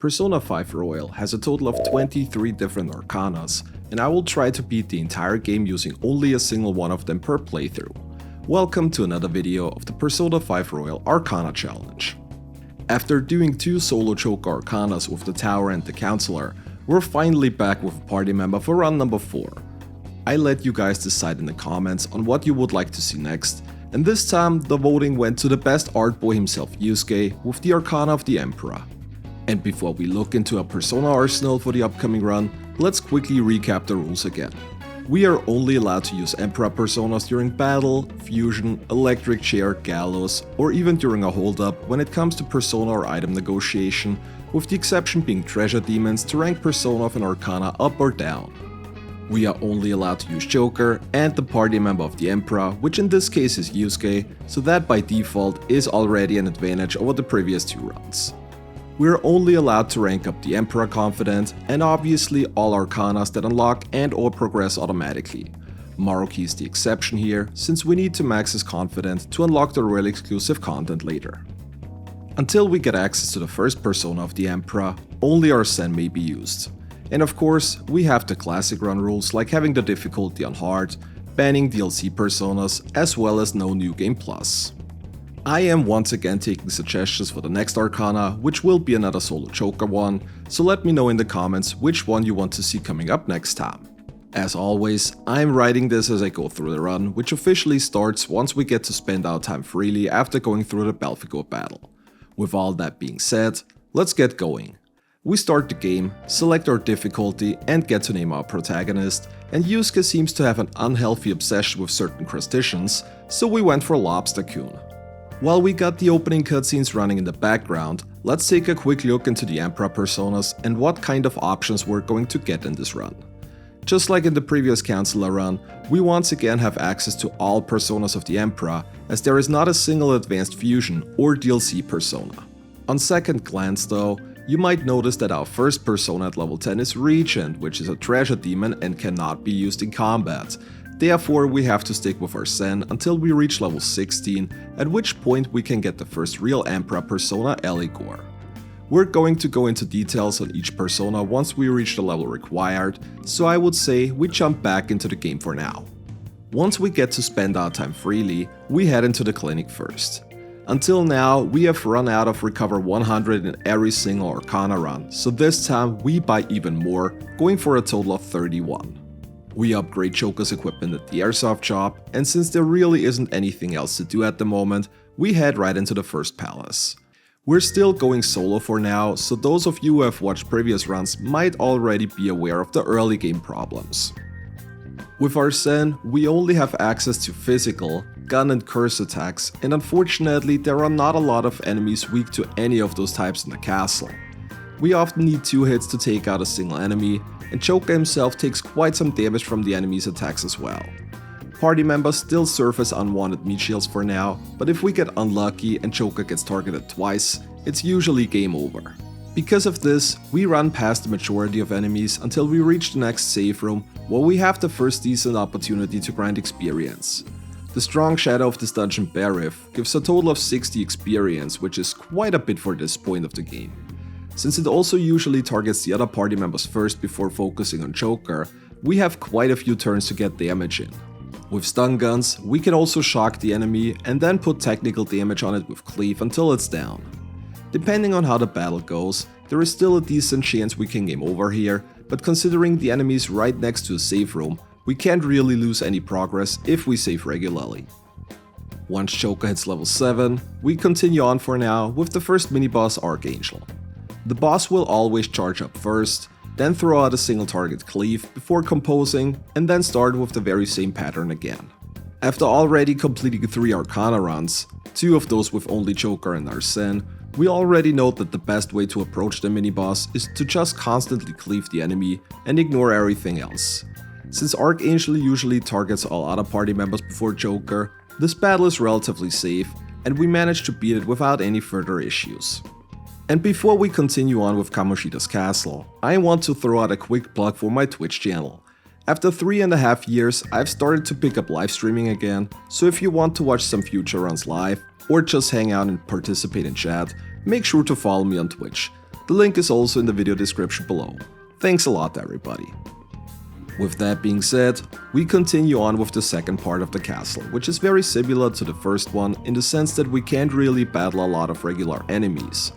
Persona 5 Royal has a total of 23 different Arcanas, and I will try to beat the entire game using only a single one of them per playthrough. Welcome to another video of the Persona 5 Royal Arcana Challenge. After doing 2 solo choke Arcanas with the Tower and the Councillor, we're finally back with a party member for run number 4. I let you guys decide in the comments on what you would like to see next, and this time the voting went to the best art boy himself Yusuke with the Arcana of the Emperor. And before we look into a Persona arsenal for the upcoming run, let's quickly recap the rules again. We are only allowed to use Emperor Personas during battle, fusion, electric chair, gallows, or even during a hold-up when it comes to Persona or item negotiation, with the exception being treasure demons to rank Persona of an Arcana up or down. We are only allowed to use Joker and the party member of the Emperor, which in this case is Yusuke, so that by default is already an advantage over the previous 2 runs. We are only allowed to rank up the Emperor Confidant, and obviously all Arcanas that unlock and or progress automatically. Maruki is the exception here, since we need to max his Confidant to unlock the Royal exclusive content later. Until we get access to the first Persona of the Emperor, only Arsene may be used. And of course, we have the classic run rules like having the difficulty on hard, banning DLC Personas, as well as no New Game Plus. I am once again taking suggestions for the next Arcana, which will be another solo choker one, so let me know in the comments which one you want to see coming up next time. As always, I'm writing this as I go through the run, which officially starts once we get to spend our time freely after going through the Belfigo battle. With all that being said, let's get going. We start the game, select our difficulty and get to name our protagonist, and Yusuke seems to have an unhealthy obsession with certain crustaceans, so we went for Lobster-kun. While we got the opening cutscenes running in the background, let's take a quick look into the Emperor Personas and what kind of options we're going to get in this run. Just like in the previous Councillor run, we once again have access to all Personas of the Emperor, as there is not a single advanced fusion or DLC Persona. On second glance though, you might notice that our first Persona at level 10 is Regent, which is a treasure demon and cannot be used in combat. Therefore, we have to stick with Arsene until we reach level 16, at which point we can get the first real Emperor Persona, Eligor. We're going to go into details on each Persona once we reach the level required, so I would say we jump back into the game for now. Once we get to spend our time freely, we head into the clinic first. Until now, we have run out of Recover 100 in every single Arcana run, so this time we buy even more, going for a total of 31. We upgrade Joker's equipment at the airsoft shop, and since there really isn't anything else to do at the moment, we head right into the first palace. We're still going solo for now, so those of you who have watched previous runs might already be aware of the early game problems. With Arsene, we only have access to physical, gun and curse attacks, and unfortunately there are not a lot of enemies weak to any of those types in the castle. We often need 2 hits to take out a single enemy, and Joker himself takes quite some damage from the enemy's attacks as well. Party members still serve as unwanted meat shields for now, but if we get unlucky and Joker gets targeted twice, it's usually game over. Because of this, we run past the majority of enemies until we reach the next save room, where we have the first decent opportunity to grind experience. The strong shadow of this dungeon Barif gives a total of 60 experience, which is quite a bit for this point of the game. Since it also usually targets the other party members first before focusing on Joker, we have quite a few turns to get damage in. With stun guns, we can also shock the enemy and then put technical damage on it with cleave until it's down. Depending on how the battle goes, there is still a decent chance we can game over here, but considering the enemy is right next to a save room, we can't really lose any progress if we save regularly. Once Joker hits level 7, we continue on for now with the first mini-boss Archangel. The boss will always charge up first, then throw out a single target cleave before composing, and then start with the very same pattern again. After already completing 3 Arcana runs, 2 of those with only Joker and Arsene, we already know that the best way to approach the mini-boss is to just constantly cleave the enemy and ignore everything else. Since Archangel usually targets all other party members before Joker, this battle is relatively safe, and we manage to beat it without any further issues. And before we continue on with Kamoshida's castle, I want to throw out a quick plug for my Twitch channel. After 3.5 years, I've started to pick up live streaming again, so if you want to watch some future runs live, or just hang out and participate in chat, make sure to follow me on Twitch. The The link is also in the video description below. Thanks a lot everybody. With that being said, we continue on with the second part of the castle, which is very similar to the first one in the sense that we can't really battle a lot of regular enemies.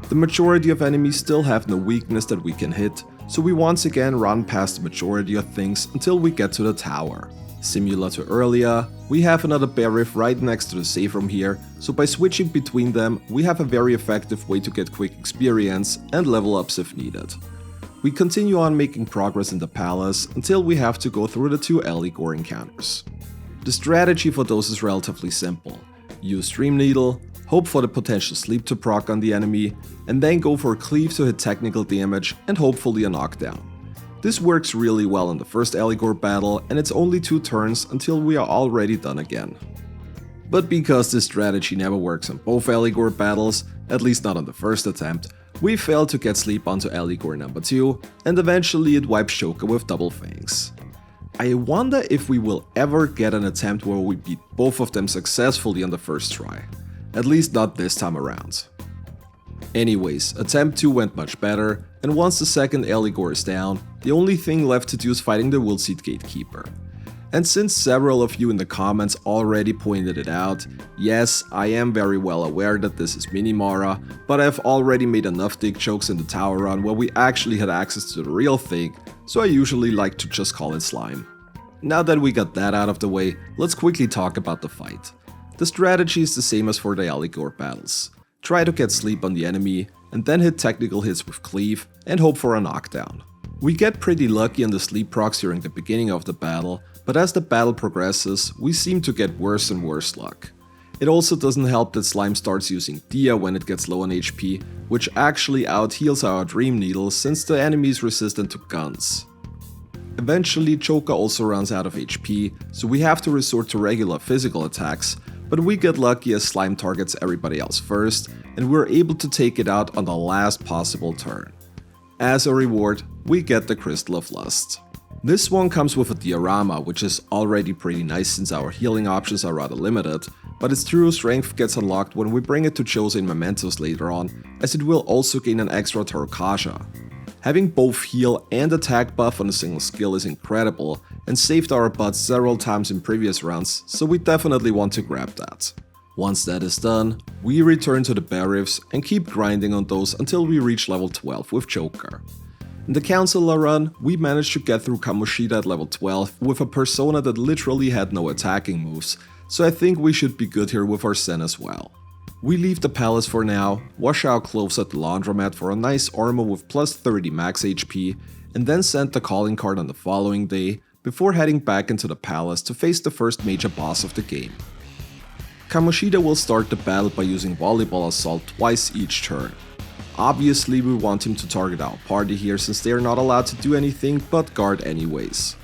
The majority of enemies still have no weakness that we can hit, so we once again run past the majority of things until we get to the tower. Similar to earlier, we have another bear riff right next to the save room here, so by switching between them, we have a very effective way to get quick experience and level ups if needed. We continue on making progress in the palace until we have to go through the 2 Allegor encounters. The strategy for those is relatively simple. Use Dream Needle, hope for the potential sleep to proc on the enemy, and then go for a cleave to hit technical damage and hopefully a knockdown. This works really well in the first Allegor battle, and it's only 2 turns until we are already done again. But because this strategy never works on both Allegor battles, at least not on the first attempt, we failed to get sleep onto Allegor number 2, and eventually it wipes Joker with Double Fangs. I wonder if we will ever get an attempt where we beat both of them successfully on the first try. At least not this time around. Anyways, attempt 2 went much better, and once the second Allegor is down, the only thing left to do is fighting the Willseed Gatekeeper. And since several of you in the comments already pointed it out, yes, I am very well aware that this is Minimara, but I've already made enough dick jokes in the tower run where we actually had access to the real thing, so I usually like to just call it slime. Now that we got that out of the way, let's quickly talk about the fight. The strategy is the same as for the Allegor battles. Try to get sleep on the enemy, and then hit technical hits with cleave and hope for a knockdown. We get pretty lucky on the sleep procs during the beginning of the battle, but as the battle progresses, we seem to get worse and worse luck. It also doesn't help that Slime starts using Dia when it gets low on HP, which actually out-heals our Dream Needle since the enemy is resistant to guns. Eventually, Joker also runs out of HP, so we have to resort to regular physical attacks, but we get lucky as Slime targets everybody else first, and we're able to take it out on the last possible turn. As a reward, we get the Crystal of Lust. This one comes with a diorama, which is already pretty nice since our healing options are rather limited, but its true strength gets unlocked when we bring it to Jose in Mementos later on, as it will also gain an extra Tarokaja. Having both heal and attack buff on a single skill is incredible and saved our butts several times in previous rounds, so we definitely want to grab that. Once that is done, we return to the bear riffs and keep grinding on those until we reach level 12 with Joker. In the Councillor run, we managed to get through Kamoshida at level 12 with a persona that literally had no attacking moves, so I think we should be good here with Arsene as well. We leave the palace for now, wash our clothes at the laundromat for a nice armor with plus 30 max HP, and then send the calling card on the following day, before heading back into the palace to face the first major boss of the game. Kamoshida will start the battle by using Volleyball Assault twice each turn. Obviously we want him to target our party here since they are not allowed to do anything but guard anyways.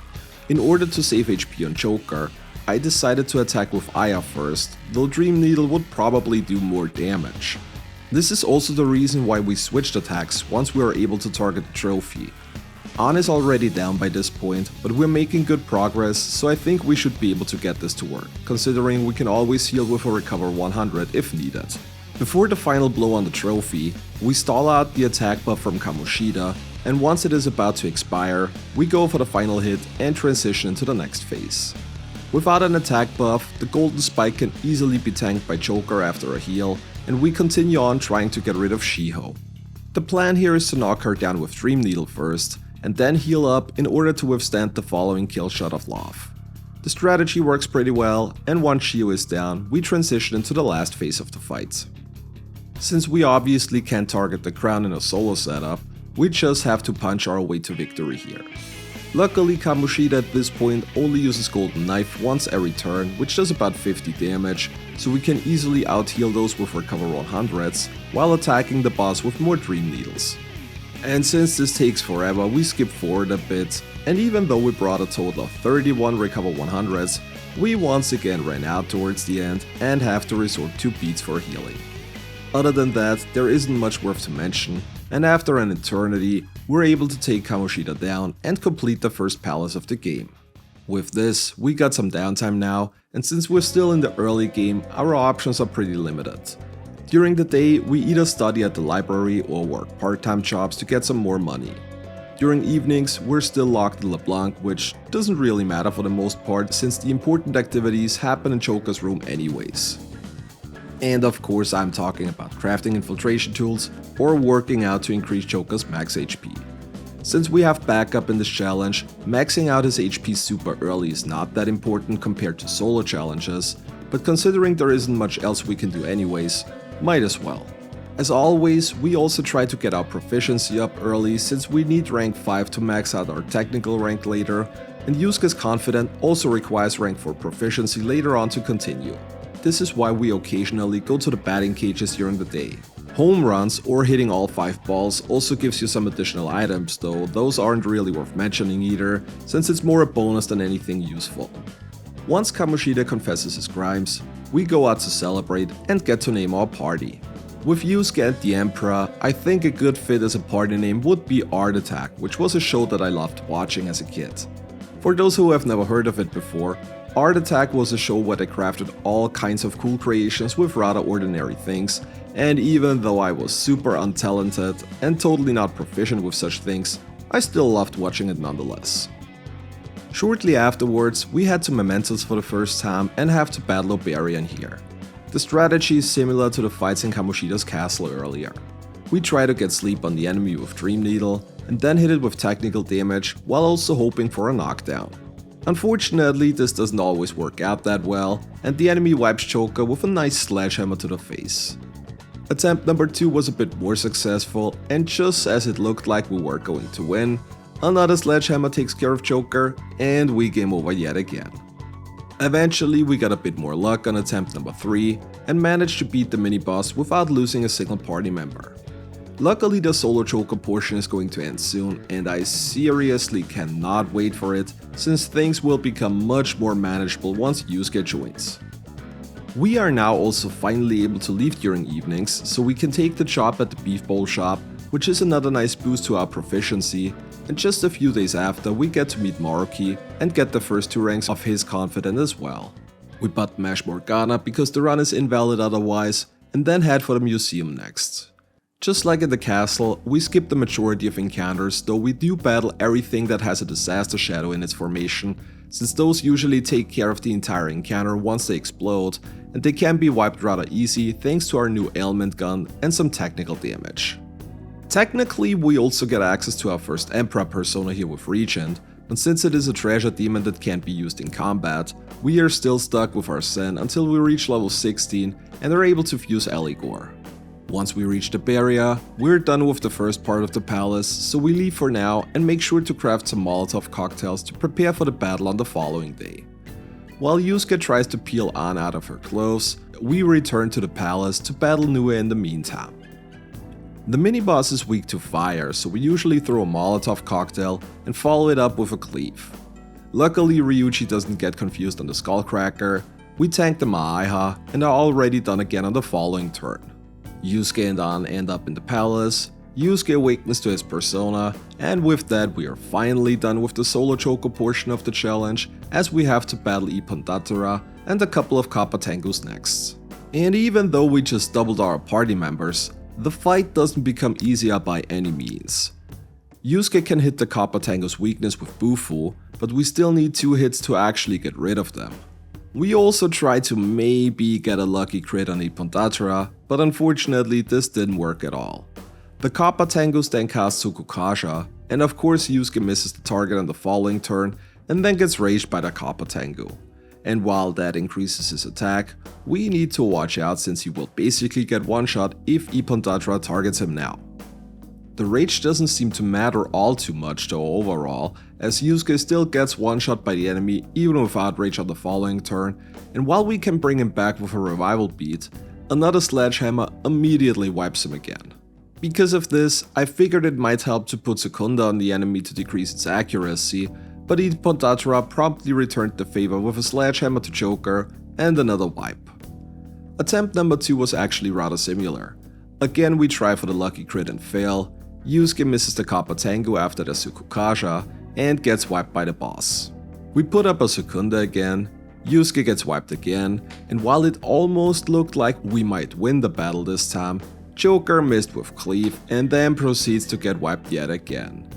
In order to save HP on Joker, I decided to attack with Aya first, though Dream Needle would probably do more damage. This is also the reason why we switched attacks once we were able to target the trophy. An is already down by this point, but we're making good progress, so I think we should be able to get this to work, considering we can always heal with a Recover 100 if needed. Before the final blow on the trophy, we stall out the attack buff from Kamoshida, and once it is about to expire, we go for the final hit and transition into the next phase. Without an attack buff, the golden spike can easily be tanked by Joker after a heal, and we continue on trying to get rid of Shiho. The plan here is to knock her down with Dream Needle first, and then heal up in order to withstand the following kill shot of Love. The strategy works pretty well, and once Shiho is down, we transition into the last phase of the fight. Since we obviously can't target the crown in a solo setup, we just have to punch our way to victory here. Luckily, Kamoshida at this point only uses Golden Knife once every turn, which does about 50 damage, so we can easily out-heal those with Recover 100s, while attacking the boss with more Dream Needles. And since this takes forever, we skip forward a bit, and even though we brought a total of 31 Recover 100s, we once again ran out towards the end and have to resort to beats for healing. Other than that, there isn't much worth to mention, and after an eternity, we're able to take Kamoshida down and complete the first palace of the game. With this, we got some downtime now, and since we're still in the early game, our options are pretty limited. During the day, we either study at the library or work part-time jobs to get some more money. During evenings, we're still locked in LeBlanc, which doesn't really matter for the most part since the important activities happen in Joker's room anyways. And of course I'm talking about crafting infiltration tools or working out to increase Joker's max HP. Since we have backup in this challenge, maxing out his HP super early is not that important compared to solo challenges, but considering there isn't much else we can do anyways, might as well. As always, we also try to get our proficiency up early since we need rank 5 to max out our technical rank later, and Yusuke's confidant also requires rank 4 proficiency later on to continue. This is why we occasionally go to the batting cages during the day. Home runs or hitting all 5 balls also gives you some additional items, though those aren't really worth mentioning either, since it's more a bonus than anything useful. Once Kamoshida confesses his crimes, we go out to celebrate and get to name our party. With Yusuke and the Emperor, I think a good fit as a party name would be Art Attack, which was a show that I loved watching as a kid. For those who have never heard of it before, Art Attack was a show where they crafted all kinds of cool creations with rather ordinary things, and even though I was super untalented and totally not proficient with such things, I still loved watching it nonetheless. Shortly afterwards, we head to Mementos for the first time and have to battle Oberian here. The strategy is similar to the fights in Kamoshida's castle earlier. We try to get sleep on the enemy with Dream Needle and then hit it with technical damage while also hoping for a knockdown. Unfortunately, this doesn't always work out that well, and the enemy wipes Joker with a nice sledgehammer to the face. Attempt number 2 was a bit more successful, and just as it looked like we were going to win, another sledgehammer takes care of Joker, and we game over yet again. Eventually we got a bit more luck on attempt number 3 and managed to beat the mini-boss without losing a single party member. Luckily the solo Joker portion is going to end soon, and I seriously cannot wait for it since things will become much more manageable once Yusuke joins. We are now also finally able to leave during evenings, so we can take the job at the Beef Bowl shop, which is another nice boost to our proficiency, and just a few days after we get to meet Maruki and get the first 2 ranks of his confidant as well. We button mash Morgana because the run is invalid otherwise, and then head for the museum next. Just like in the castle, we skip the majority of encounters, though we do battle everything that has a disaster shadow in its formation, since those usually take care of the entire encounter once they explode, and they can be wiped rather easy thanks to our new ailment gun and some technical damage. Technically, we also get access to our first Emperor persona here with Regent, but since it is a treasure demon that can't be used in combat, we are still stuck with Arsene until we reach level 16 and are able to fuse Eligor. Once we reach the barrier, we're done with the first part of the palace, so we leave for now and make sure to craft some Molotov cocktails to prepare for the battle on the following day. While Yusuke tries to peel Anna out of her clothes, we return to the palace to battle Nue in the meantime. The mini-boss is weak to fire, so we usually throw a Molotov cocktail and follow it up with a cleave. Luckily Ryuji doesn't get confused on the Skullcracker, we tank the Maiha and are already done again on the following turn. Yusuke and An end up in the palace, Yusuke awakens to his persona, and with that we are finally done with the solo Choco portion of the challenge, as we have to battle Ippon and a couple of Kappa Tengus next. And even though we just doubled our party members, the fight doesn't become easier by any means. Yusuke can hit the Kappa Tengu's weakness with Bufu, but we still need 2 hits to actually get rid of them. We also tried to maybe get a lucky crit on Ippon, but unfortunately this didn't work at all. The Kappa Tengus then casts Tsukukasha, and of course Yusuke misses the target on the following turn and then gets raged by the Kappa Tengu. And while that increases his attack, we need to watch out since he will basically get one shot if Ippon targets him now. The rage doesn't seem to matter all too much though overall, as Yusuke still gets one shot by the enemy even without rage on the following turn, and while we can bring him back with a revival beat, another sledgehammer immediately wipes him again. Because of this, I figured it might help to put Secunda on the enemy to decrease its accuracy, but Ippon promptly returned the favor with a sledgehammer to Joker and another wipe. Attempt number 2 was actually rather similar. Again we try for the lucky crit and fail, Yusuke misses the Kappa Tengu after the Tsukukasha and gets wiped by the boss. We put up a Secunda again, Yusuke gets wiped again, and while it almost looked like we might win the battle this time, Joker missed with cleave and then proceeds to get wiped yet again.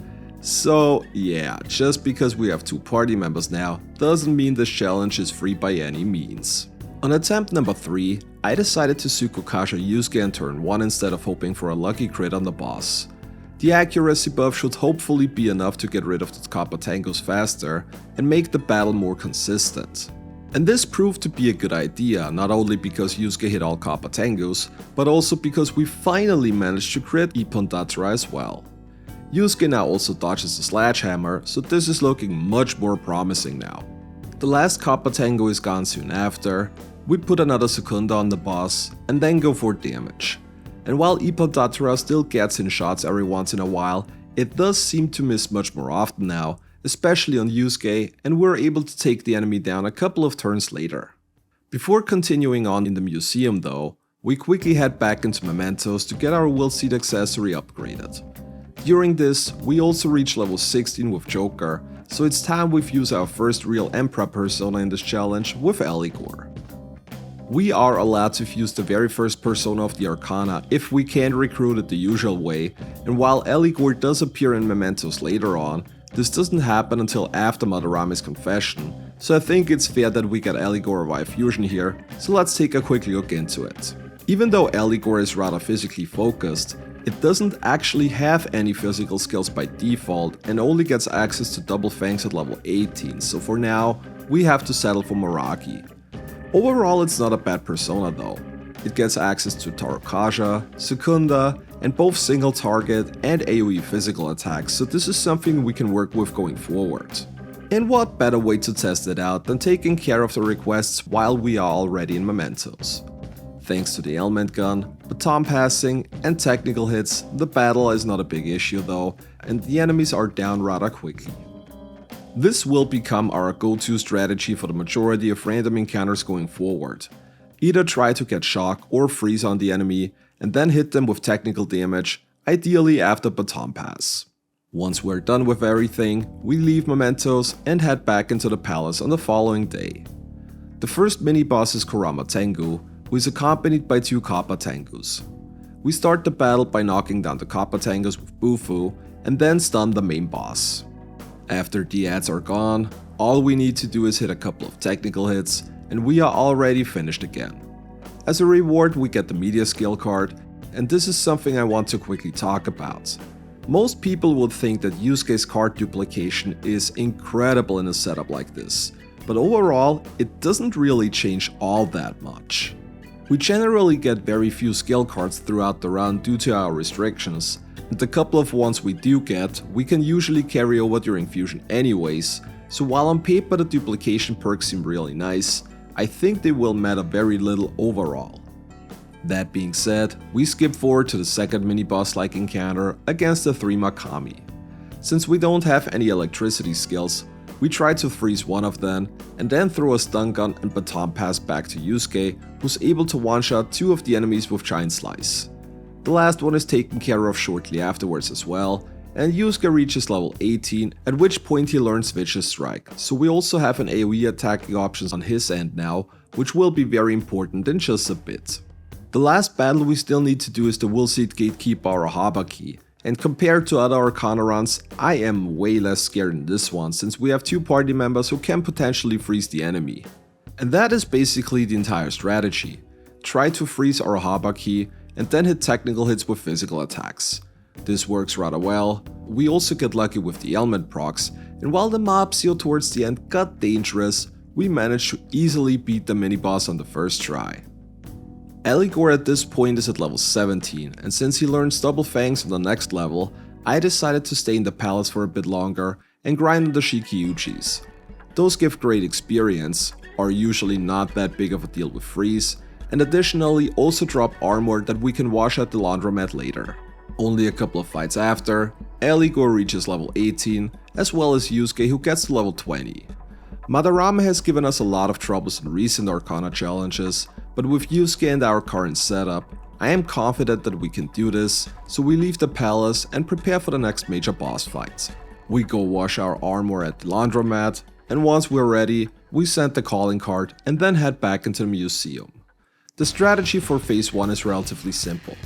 So yeah, just because we have 2 party members now doesn't mean this challenge is free by any means. On attempt number 3, I decided to Tsukokasha Yusuke in turn 1 instead of hoping for a lucky crit on the boss. The accuracy buff should hopefully be enough to get rid of the Kappa Tangos faster and make the battle more consistent. And this proved to be a good idea, not only because Yusuke hit all Kappa Tangos, but also because we finally managed to crit Ippon Datsura as well. Yusuke now also dodges the sledgehammer, so this is looking much more promising now. The last Kappa Tango is gone soon after, we put another Secunda on the boss, and then go for damage. And while Ippon Datsura still gets in shots every once in a while, it does seem to miss much more often now, especially on Yusuke, and we're able to take the enemy down a couple of turns later. Before continuing on in the museum though, we quickly head back into Mementos to get our Will Seed accessory upgraded. During this, we also reach level 16 with Joker, so it's time we fuse our first real Emperor persona in this challenge with Eligor. We are allowed to fuse the very first persona of the Arcana if we can't recruit it the usual way, and while Eligor does appear in Mementos later on, this doesn't happen until after Madarame's confession, so I think it's fair that we get Eligor via fusion here, so let's take a quick look into it. Even though Eligor is rather physically focused, it doesn't actually have any physical skills by default and only gets access to double fangs at level 18, so for now, we have to settle for Maragi. Overall, it's not a bad persona though. It gets access to Tarokaja, Secunda, and both single target and AoE physical attacks, so this is something we can work with going forward. And what better way to test it out than taking care of the requests while we are already in Mementos. Thanks to the ailment gun, baton passing, and technical hits, the battle is not a big issue though, and the enemies are down rather quickly. This will become our go-to strategy for the majority of random encounters going forward. Either try to get shock or freeze on the enemy, and then hit them with technical damage, ideally after baton pass. Once we're done with everything, we leave Mementos and head back into the palace on the following day. The first mini-boss is Kurama Tengu, who is accompanied by 2 Kappa Tangos. We start the battle by knocking down the Kappa Tangos with Bufu, and then stun the main boss. After the ads are gone, all we need to do is hit a couple of technical hits, and we are already finished again. As a reward, we get the media skill card, and this is something I want to quickly talk about. Most people would think that Yusuke's card duplication is incredible in a setup like this, but overall, it doesn't really change all that much. We generally get very few skill cards throughout the run due to our restrictions, and the couple of ones we do get, we can usually carry over during fusion anyways, so while on paper the duplication perks seem really nice, I think they will matter very little overall. That being said, we skip forward to the second mini-boss like encounter against the 3 Makami. Since we don't have any electricity skills, we try to freeze one of them and then throw a stun gun and baton pass back to Yusuke, who's able to one-shot 2 of the enemies with Giant Slice. The last one is taken care of shortly afterwards as well, and Yusuke reaches level 18, at which point he learns Vicious Strike, so we also have an AoE attacking options on his end now, which will be very important in just a bit. The last battle we still need to do is the Will Seed Gatekeeper or Habaki, and compared to other Arcana runs, I am way less scared in this one since we have 2 party members who can potentially freeze the enemy. And that is basically the entire strategy. Try to freeze our Habaki and then hit technical hits with physical attacks. This works rather well. We also get lucky with the ailment procs, and while the mob seal towards the end got dangerous, we managed to easily beat the mini-boss on the first try. Eligor at this point is at level 17, and since he learns double fangs on the next level, I decided to stay in the palace for a bit longer and grind on the Shikiuchis. Those give great experience, are usually not that big of a deal with freeze, and additionally also drop armor that we can wash at the laundromat later. Only a couple of fights after, Eligor reaches level 18, as well as Yusuke who gets to level 20. Madarame has given us a lot of troubles in recent Arcana challenges, but with Yusuke and our current setup, I am confident that we can do this, so we leave the palace and prepare for the next major boss fight. We go wash our armor at the laundromat, and once we're ready, we send the calling card and then head back into the museum. The strategy for phase 1 is relatively simple.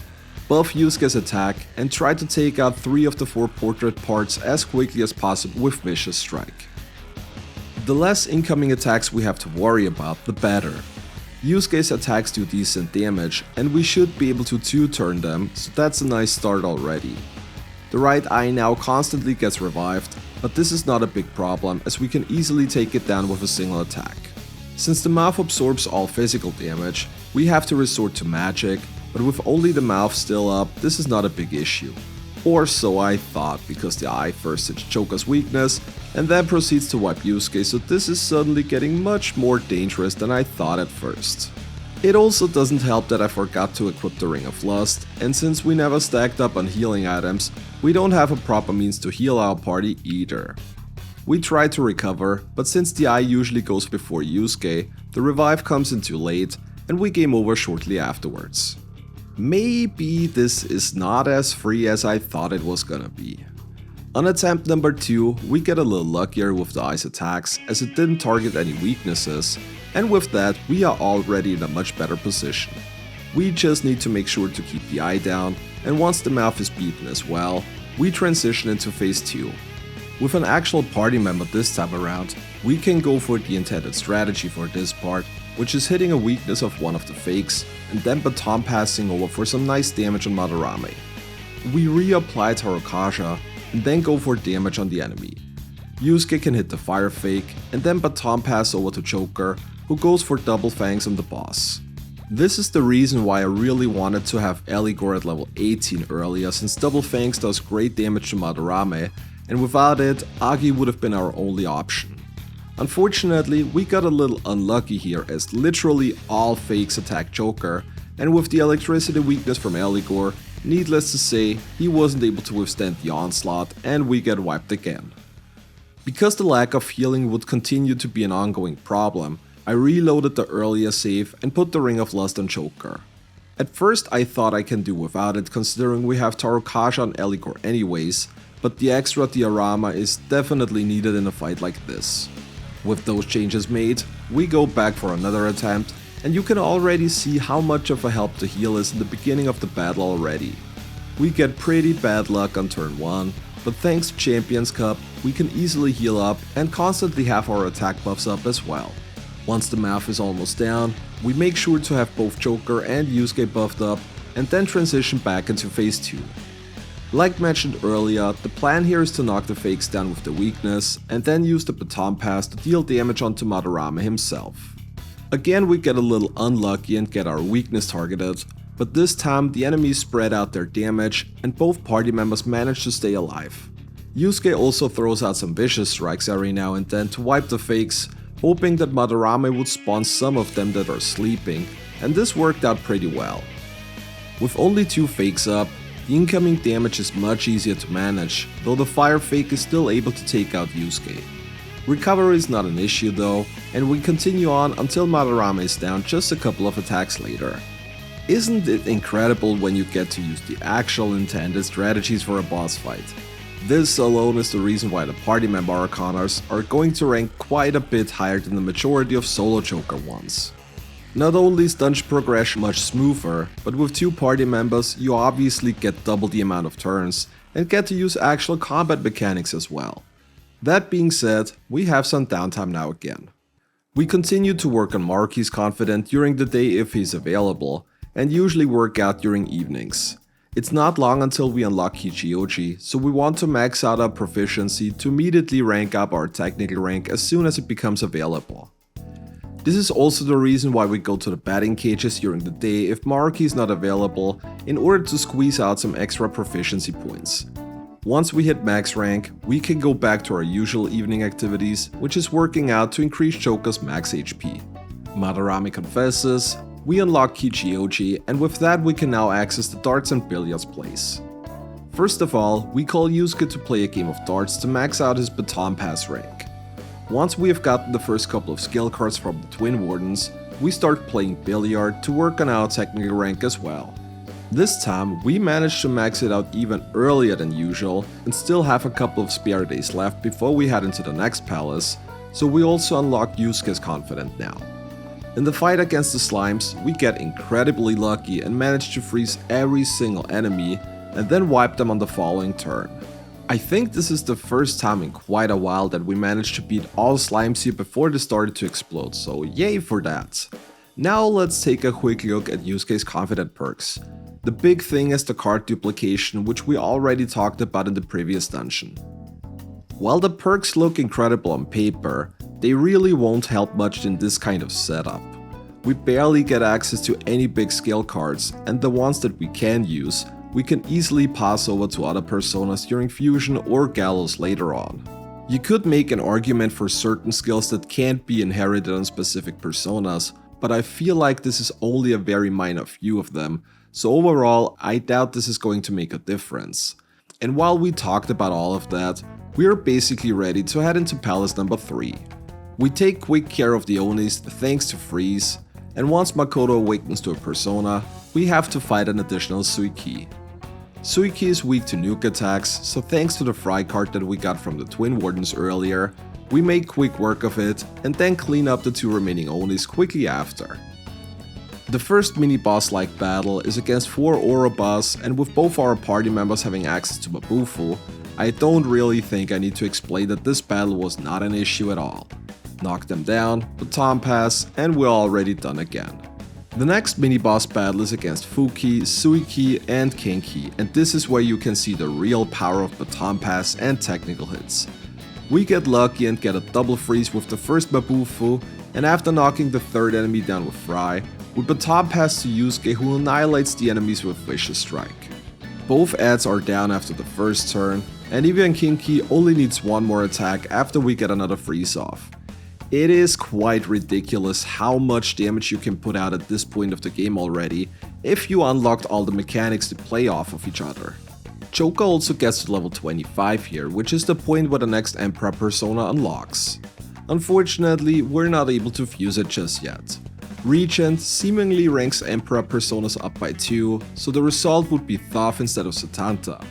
Buff Yusuke's attack and try to take out 3 of the 4 portrait parts as quickly as possible with Vicious Strike. The less incoming attacks we have to worry about, the better. Yusuke's attacks do decent damage and we should be able to 2-turn them, so that's a nice start already. The right eye now constantly gets revived, but this is not a big problem as we can easily take it down with a single attack. Since the mouth absorbs all physical damage, we have to resort to magic, but with only the mouth still up, this is not a big issue. Or so I thought, because the eye first hits Choka's weakness and then proceeds to wipe Yusuke, so this is suddenly getting much more dangerous than I thought at first. It also doesn't help that I forgot to equip the Ring of Lust, and since we never stacked up on healing items, we don't have a proper means to heal our party either. We try to recover, but since the eye usually goes before Yusuke, the revive comes in too late and we game over shortly afterwards. Maybe this is not as free as I thought it was gonna be. On attempt number 2, we get a little luckier with the eye's attacks as it didn't target any weaknesses, and with that we are already in a much better position. We just need to make sure to keep the eye down, and once the mouth is beaten as well, we transition into phase 2. With an actual party member this time around, we can go for the intended strategy for this part, which is hitting a weakness of one of the fakes and then baton passing over for some nice damage on Madarame. We reapply Tarokasha and then go for damage on the enemy. Yusuke can hit the fire fake and then baton pass over to Joker, who goes for double fangs on the boss. This is the reason why I really wanted to have Eligor at level 18 earlier, since double fangs does great damage to Madarame, and without it, Agi would have been our only option. Unfortunately, we got a little unlucky here as literally all fakes attack Joker, and with the electricity weakness from Eligor, needless to say, he wasn't able to withstand the onslaught and we get wiped again. Because the lack of healing would continue to be an ongoing problem, I reloaded the earlier save and put the Ring of Lust on Joker. At first I thought I can do without it considering we have Tarokasha and Eligor anyways, but the extra diorama is definitely needed in a fight like this. With those changes made, we go back for another attempt, and you can already see how much of a help the heal is in the beginning of the battle already. We get pretty bad luck on turn 1, but thanks to Champions Cup, we can easily heal up and constantly have our attack buffs up as well. Once the mouth is almost down, we make sure to have both Joker and Yusuke buffed up, and then transition back into phase 2. Like mentioned earlier, the plan here is to knock the fakes down with the weakness and then use the baton pass to deal damage onto Madarame himself. Again we get a little unlucky and get our weakness targeted, but this time the enemies spread out their damage and both party members manage to stay alive. Yusuke also throws out some vicious strikes every now and then to wipe the fakes, hoping that Madarame would spawn some of them that are sleeping, and this worked out pretty well. With only 2 fakes up, the incoming damage is much easier to manage, though the fire fake is still able to take out Yusuke. Recovery is not an issue though, and we continue on until Madarame is down just a couple of attacks later. Isn't it incredible when you get to use the actual intended strategies for a boss fight? This alone is the reason why the party member Arcanas are going to rank quite a bit higher than the majority of solo Joker ones. Not only is dungeon progression much smoother, but with 2 party members you obviously get double the amount of turns and get to use actual combat mechanics as well. That being said, we have some downtime now again. We continue to work on Marky's confidant during the day if he's available, and usually work out during evenings. It's not long until we unlock Kichioji, so we want to max out our proficiency to immediately rank up our technical rank as soon as it becomes available. This is also the reason why we go to the batting cages during the day if Marky is not available, in order to squeeze out some extra proficiency points. Once we hit max rank, we can go back to our usual evening activities, which is working out to increase Joker's max HP. Madarame confesses, we unlock Kichioji, and with that we can now access the darts and billiards place. First of all, we call Yusuke to play a game of darts to max out his baton pass rank. Once we have gotten the first couple of skill cards from the Twin Wardens, we start playing billiard to work on our technical rank as well. This time we managed to max it out even earlier than usual and still have a couple of spare days left before we head into the next palace, so we also unlock Yusuke's confidant now. In the fight against the slimes, we get incredibly lucky and manage to freeze every single enemy and then wipe them on the following turn. I think this is the first time in quite a while that we managed to beat all slimes here before they started to explode, so yay for that. Now let's take a quick look at Yusuke's confidant perks. The big thing is the card duplication, which we already talked about in the previous dungeon. While the perks look incredible on paper, they really won't help much in this kind of setup. We barely get access to any big skill cards, and the ones that we can use, we can easily pass over to other personas during Fusion or Gallows later on. You could make an argument for certain skills that can't be inherited on specific personas, but I feel like this is only a very minor few of them, so overall I doubt this is going to make a difference. And while we talked about all of that, we are basically ready to head into Palace number 3. We take quick care of the Onis thanks to Freeze, and once Makoto awakens to a persona, we have to fight an additional Suiki. Suiki is weak to nuke attacks, so thanks to the Fry card that we got from the Twin Wardens earlier, we make quick work of it and then clean up the 2 remaining Onis quickly after. The first mini-boss-like battle is against 4 Orobas, and with both our party members having access to Mabufu, I don't really think I need to explain that this battle was not an issue at all. Knock them down, baton pass, and we're already done again. The next mini-boss battle is against Fuki, Suiki, and Kinki, and this is where you can see the real power of baton pass and technical hits. We get lucky and get a double freeze with the first Mabufu, and after knocking the third enemy down with Fry, we baton pass to Yusuke, who annihilates the enemies with Vicious Strike. Both adds are down after the first turn, and even Kinki only needs one more attack after we get another freeze off. It is quite ridiculous how much damage you can put out at this point of the game already, if you unlocked all the mechanics to play off of each other. Joka also gets to level 25 here, which is the point where the next Emperor persona unlocks. Unfortunately, we're not able to fuse it just yet. Regent seemingly ranks Emperor personas up by 2, so the result would be Thoth instead of Setanta.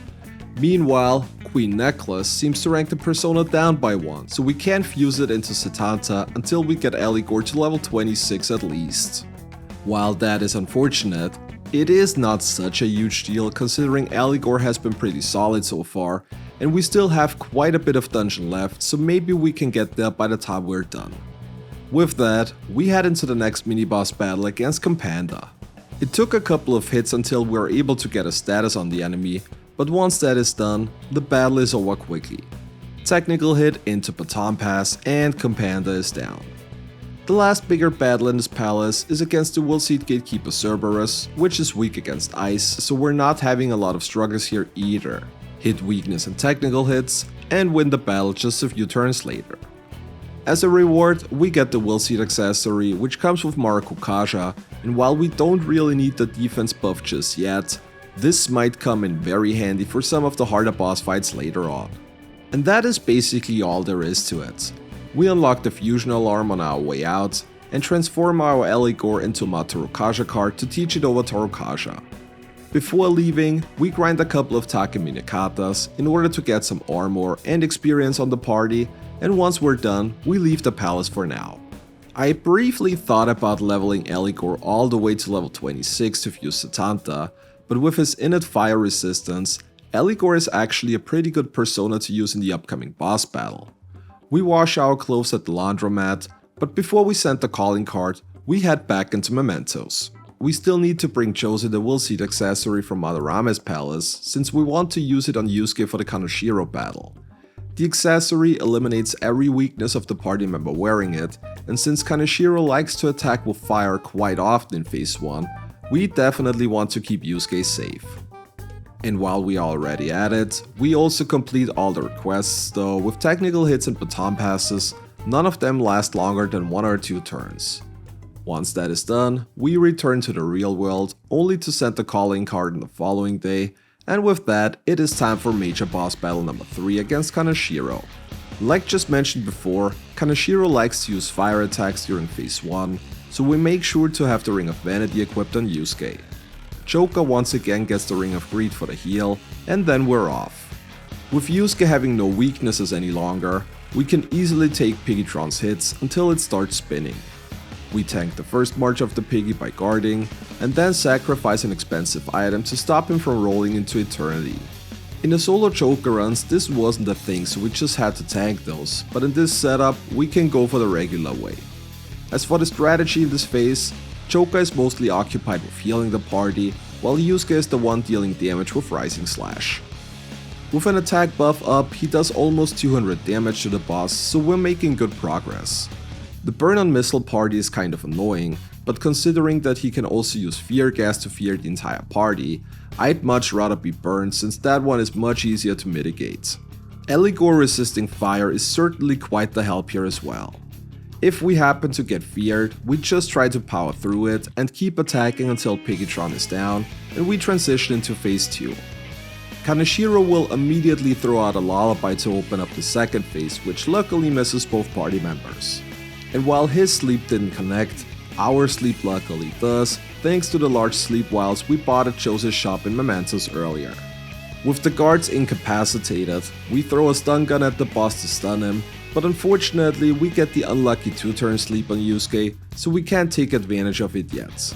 Meanwhile, Queen Necklace seems to rank the persona down by 1, so we can't fuse it into Setanta until we get Eligor to level 26 at least. While that is unfortunate, it is not such a huge deal considering Eligor has been pretty solid so far, and we still have quite a bit of dungeon left, so maybe we can get there by the time we're done. With that, we head into the next mini-boss battle against Campanda. It took a couple of hits until we were able to get a status on the enemy, but once that is done, the battle is over quickly. Technical hit into baton pass and Campanda is down. The last bigger battle in this palace is against the Will-Seed Gatekeeper Cerberus, which is weak against ice, so we're not having a lot of struggles here either. Hit weakness and technical hits, and win the battle just a few turns later. As a reward, we get the Will-Seed accessory, which comes with Maracukaja, and while we don't really need the defense buff just yet, this might come in very handy for some of the harder boss fights later on. And that is basically all there is to it. We unlock the fusion alarm on our way out, and transform our Eligor into a Matarukaja card to teach it over Tarukaja. Before leaving, we grind a couple of Takemi Nakatas in order to get some armor and experience on the party, and once we're done, we leave the palace for now. I briefly thought about leveling Eligor all the way to level 26 to fuse Setanta, but with his innate fire resistance, Eligor is actually a pretty good persona to use in the upcoming boss battle. We wash our clothes at the laundromat, but before we send the calling card, we head back into Mementos. We still need to bring Josie the Will-Seed accessory from Madarame's palace, since we want to use it on Yusuke for the Kaneshiro battle. The accessory eliminates every weakness of the party member wearing it, and since Kaneshiro likes to attack with fire quite often in phase 1, we definitely want to keep Yusuke safe. And while we are already at it, we also complete all the requests, though with technical hits and baton passes, none of them last longer than 1 or 2 turns. Once that is done, we return to the real world, only to send the calling card on the following day, and with that, it is time for major boss battle number 3 against Kaneshiro. Like just mentioned before, Kaneshiro likes to use fire attacks during phase 1, so we make sure to have the Ring of Vanity equipped on Yusuke. Joka once again gets the Ring of Greed for the heal, and then we're off. With Yusuke having no weaknesses any longer, we can easily take Piggytron's hits until it starts spinning. We tank the first march of the Piggy by guarding, and then sacrifice an expensive item to stop him from rolling into eternity. In the solo Joker runs, this wasn't a thing, so we just had to tank those, but in this setup, we can go for the regular way. As for the strategy in this phase, Joker is mostly occupied with healing the party, while Yusuke is the one dealing damage with Rising Slash. With an attack buff up, he does almost 200 damage to the boss, so we're making good progress. The burn on missile party is kind of annoying, but considering that he can also use fear gas to fear the entire party, I'd much rather be burned since that one is much easier to mitigate. Eligor resisting fire is certainly quite the help here as well. If we happen to get feared, we just try to power through it and keep attacking until Piggytron is down, and we transition into phase 2. Kaneshiro will immediately throw out a lullaby to open up the second phase, which luckily misses both party members. And while his sleep didn't connect, our sleep luckily does, thanks to the large sleep vials we bought at Jose's shop in Mementos earlier. With the guards incapacitated, we throw a stun gun at the boss to stun him, but unfortunately we get the unlucky 2-turn sleep on Yusuke, so we can't take advantage of it yet.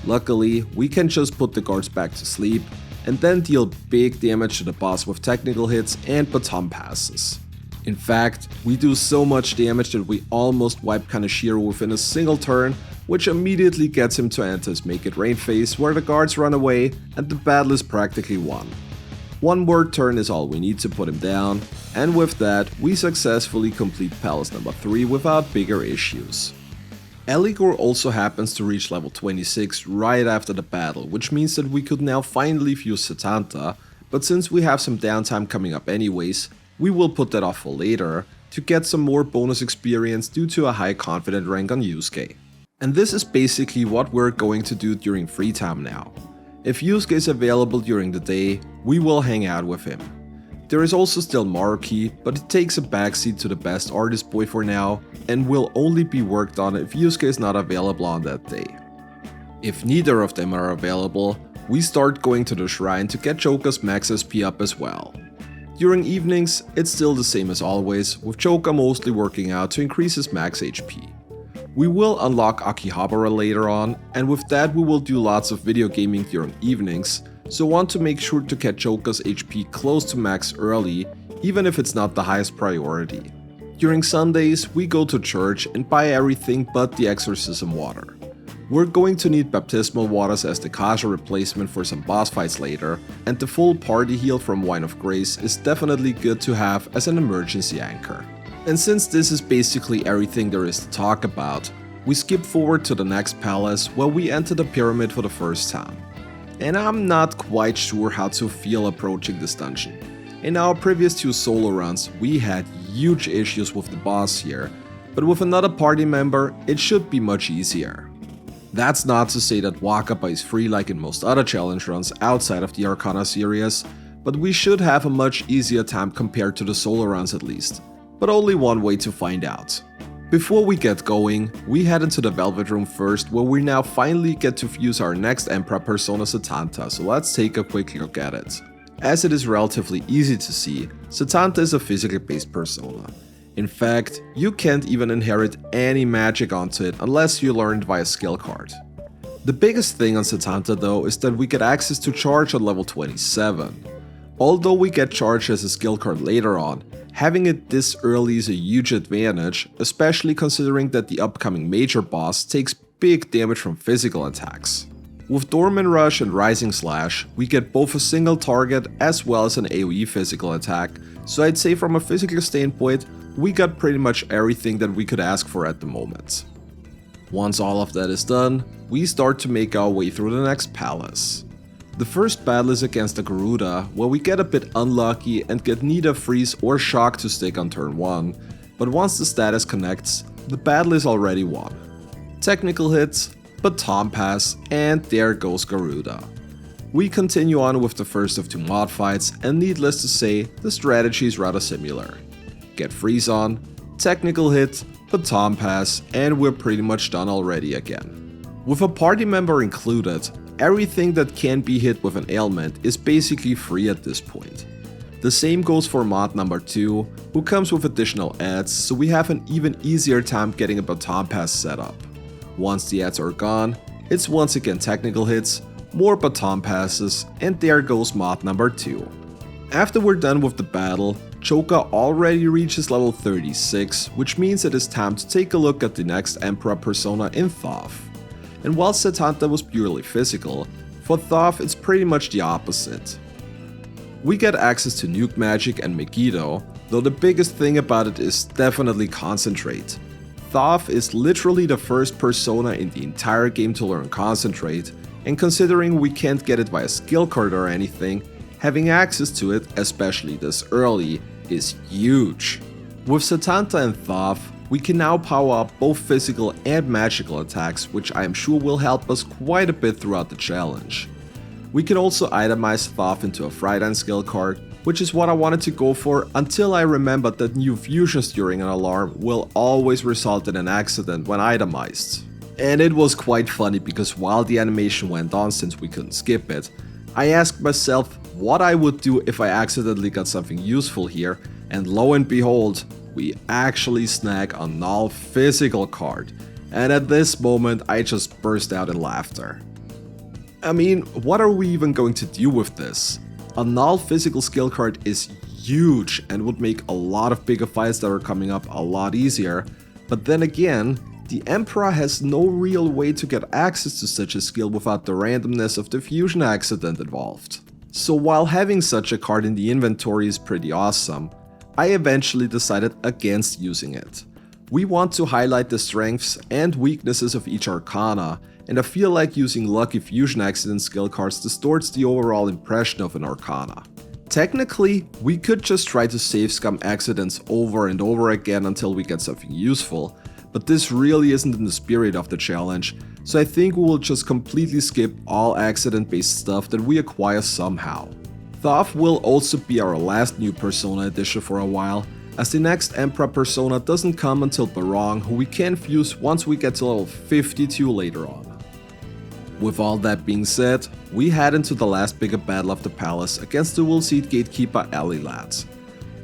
Luckily, we can just put the guards back to sleep, and then deal big damage to the boss with technical hits and baton passes. In fact, we do so much damage that we almost wipe Kaneshiro within a single turn, which immediately gets him to enter his Make It Rain phase where the guards run away and the battle is practically won. One more turn is all we need to put him down, and with that, we successfully complete Palace number 3 without bigger issues. Eligor also happens to reach level 26 right after the battle, which means that we could now finally fuse Setanta, but since we have some downtime coming up anyways, we will put that off for later to get some more bonus experience due to a high confidant rank on Yusuke. And this is basically what we're going to do during free time now. If Yusuke is available during the day, we will hang out with him. There is also still Maruki, but it takes a backseat to the best artist boy for now, and will only be worked on if Yusuke is not available on that day. If neither of them are available, we start going to the shrine to get Joker's max SP up as well. During evenings, it's still the same as always, with Joker mostly working out to increase his max HP. We will unlock Akihabara later on, and with that we will do lots of video gaming during evenings, so want to make sure to get Joker's HP close to max early, even if it's not the highest priority. During Sundays, we go to church and buy everything but the exorcism water. We're going to need baptismal waters as the Kasha replacement for some boss fights later, and the full party heal from Wine of Grace is definitely good to have as an emergency anchor. And since this is basically everything there is to talk about, we skip forward to the next palace where we enter the pyramid for the first time. And I'm not quite sure how to feel approaching this dungeon. In our previous 2 solo runs, we had huge issues with the boss here, but with another party member, it should be much easier. That's not to say that Wakaba is free like in most other challenge runs outside of the Arcana series, but we should have a much easier time compared to the solo runs at least. But only one way to find out. Before we get going, we head into the Velvet Room first, where we now finally get to fuse our next Emperor persona Setanta, so let's take a quick look at it. As it is relatively easy to see, Setanta is a physically based persona. In fact, you can't even inherit any magic onto it unless you learn it via skill card. The biggest thing on Setanta though is that we get access to charge on level 27. Although we get charge as a skill card later on, having it this early is a huge advantage, especially considering that the upcoming major boss takes big damage from physical attacks. With Dorman Rush and Rising Slash, we get both a single target as well as an AoE physical attack, so I'd say from a physical standpoint, we got pretty much everything that we could ask for at the moment. Once all of that is done, we start to make our way through the next palace. The first battle is against the Garuda, where we get a bit unlucky and get neither freeze or shock to stick on turn 1, but once the status connects, the battle is already won. Technical hits, baton pass, and there goes Garuda. We continue on with the first of 2 mod fights, and needless to say, the strategy is rather similar. Get freeze on, technical hit, baton pass, and we're pretty much done already again. With a party member included, everything that can be hit with an ailment is basically free at this point. The same goes for mod number 2, who comes with additional ads, so we have an even easier time getting a baton pass set up. Once the ads are gone, it's once again technical hits, more baton passes, and there goes mod number 2. After we're done with the battle, Joker already reaches level 36, which means it is time to take a look at the next Emperor persona in Thoth. And while Setanta was purely physical, for Thoth it's pretty much the opposite. We get access to Nuke Magic and Megiddo, though the biggest thing about it is definitely Concentrate. Thoth is literally the first persona in the entire game to learn Concentrate, and considering we can't get it via skill card or anything, having access to it, especially this early, is huge. With Setanta and Thoth, we can now power up both physical and magical attacks, which I am sure will help us quite a bit throughout the challenge. We can also itemize Thoth into a Frighten skill card, which is what I wanted to go for until I remembered that new fusions during an alarm will always result in an accident when itemized. And it was quite funny because while the animation went on, since we couldn't skip it, I asked myself what I would do if I accidentally got something useful here, and lo and behold, we actually snag a null physical card, and at this moment I just burst out in laughter. I mean, what are we even going to do with this? A null physical skill card is huge and would make a lot of bigger fights that are coming up a lot easier, but then again, the Emperor has no real way to get access to such a skill without the randomness of the fusion accident involved. So while having such a card in the inventory is pretty awesome, I eventually decided against using it. We want to highlight the strengths and weaknesses of each Arcana, and I feel like using lucky fusion accident skill cards distorts the overall impression of an Arcana. Technically, we could just try to save scum accidents over and over again until we get something useful, but this really isn't in the spirit of the challenge, so I think we will just completely skip all accident based stuff that we acquire somehow. Thoth will also be our last new persona addition for a while, as the next Emperor persona doesn't come until Barong, who we can fuse once we get to level 52 later on. With all that being said, we head into the last bigger battle of the palace against the Will-Seed Gatekeeper Alilat.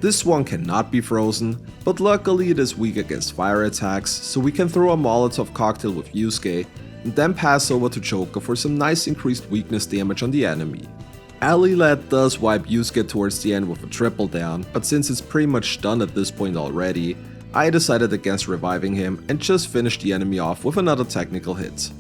This one cannot be frozen, but luckily it is weak against fire attacks, so we can throw a Molotov cocktail with Yusuke and then pass over to Joker for some nice increased weakness damage on the enemy. Alilat does wipe Yusuke towards the end with a triple down, but since it's pretty much done at this point already, I decided against reviving him and just finished the enemy off with another technical hit.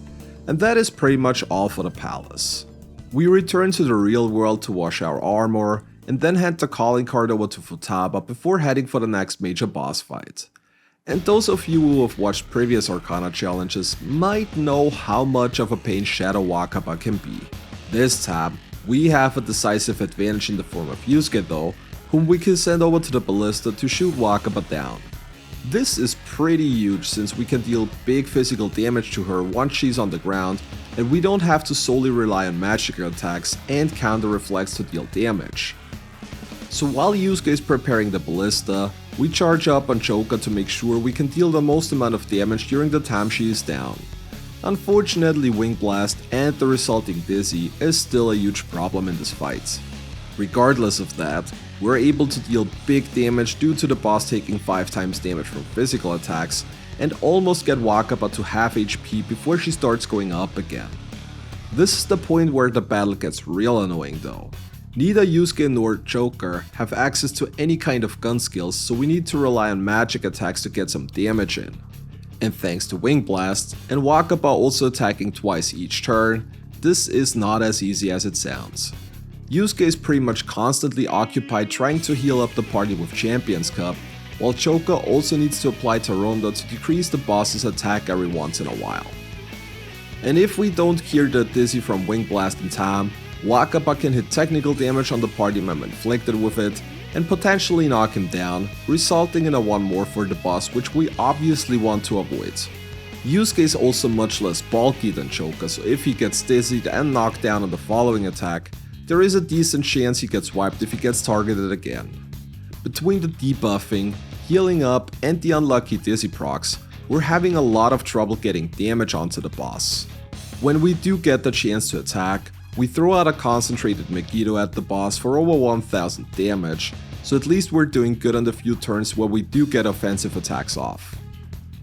And that is pretty much all for the palace. We return to the real world to wash our armor, and then hand the calling card over to Futaba before heading for the next major boss fight. And those of you who have watched previous Arcana challenges might know how much of a pain Shadow Wakaba can be. This time, we have a decisive advantage in the form of Yusuke though, whom we can send over to the ballista to shoot Wakaba down. This is pretty huge since we can deal big physical damage to her once she's on the ground, and we don't have to solely rely on magical attacks and counter reflex to deal damage. So while Yusuke is preparing the ballista, we charge up on Joker to make sure we can deal the most amount of damage during the time she is down. Unfortunately, Wing Blast and the resulting Dizzy is still a huge problem in this fight. Regardless of that, we're able to deal big damage due to the boss taking 5 times damage from physical attacks and almost get Wakaba to half HP before she starts going up again. This is the point where the battle gets real annoying though. Neither Yusuke nor Joker have access to any kind of gun skills, so we need to rely on magic attacks to get some damage in. And thanks to Wing Blast, and Wakaba also attacking twice each turn, this is not as easy as it sounds. Yusuke is pretty much constantly occupied trying to heal up the party with Champions Cup, while Joker also needs to apply Taronda to decrease the boss's attack every once in a while. And if we don't clear the Dizzy from Wing Blast in time, Wakaba can hit technical damage on the party member inflicted with it, and potentially knock him down, resulting in a 1 more for the boss, which we obviously want to avoid. Yusuke is also much less bulky than Joker, so if he gets dizzied and knocked down on the following attack, there is a decent chance he gets wiped if he gets targeted again. Between the debuffing, healing up, and the unlucky Dizzy procs, we're having a lot of trouble getting damage onto the boss. When we do get the chance to attack, We throw out a concentrated Megiddo at the boss for over 1000 damage, so at least we're doing good on the few turns where we do get offensive attacks off.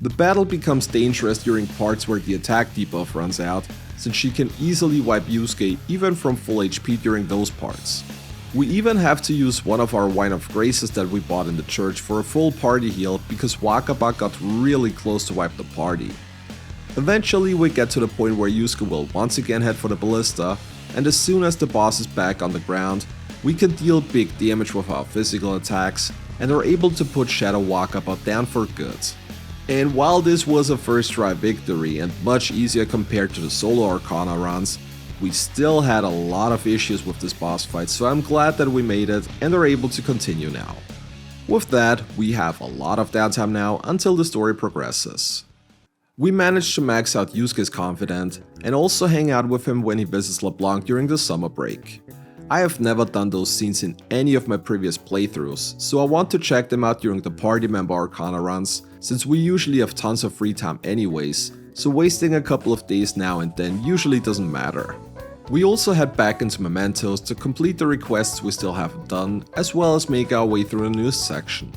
The battle becomes dangerous during parts where the attack debuff runs out, since she can easily wipe Yusuke even from full HP during those parts. We even have to use one of our Wine of Graces that we bought in the church for a full party heal because Wakaba got really close to wipe the party. Eventually we get to the point where Yusuke will once again head for the ballista, and as soon as the boss is back on the ground, we can deal big damage with our physical attacks and are able to put Shadow Wakaba down for good. And while this was a first try victory and much easier compared to the solo Arcana runs, we still had a lot of issues with this boss fight, so I'm glad that we made it and are able to continue now. With that, we have a lot of downtime now until the story progresses. We managed to max out Yusuke's confidant and also hang out with him when he visits LeBlanc during the summer break. I have never done those scenes in any of my previous playthroughs, so I want to check them out during the party member Arcana runs, since we usually have tons of free time anyways, so wasting a couple of days now and then usually doesn't matter. We also head back into Mementos to complete the requests we still haven't done, as well as make our way through the news section.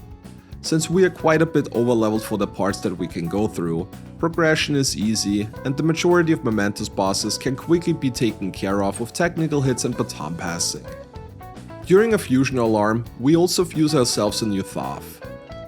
Since we are quite a bit overleveled for the parts that we can go through, progression is easy, and the majority of Mementos bosses can quickly be taken care of with technical hits and baton passing. During a fusion alarm, we also fuse ourselves a new Thoth.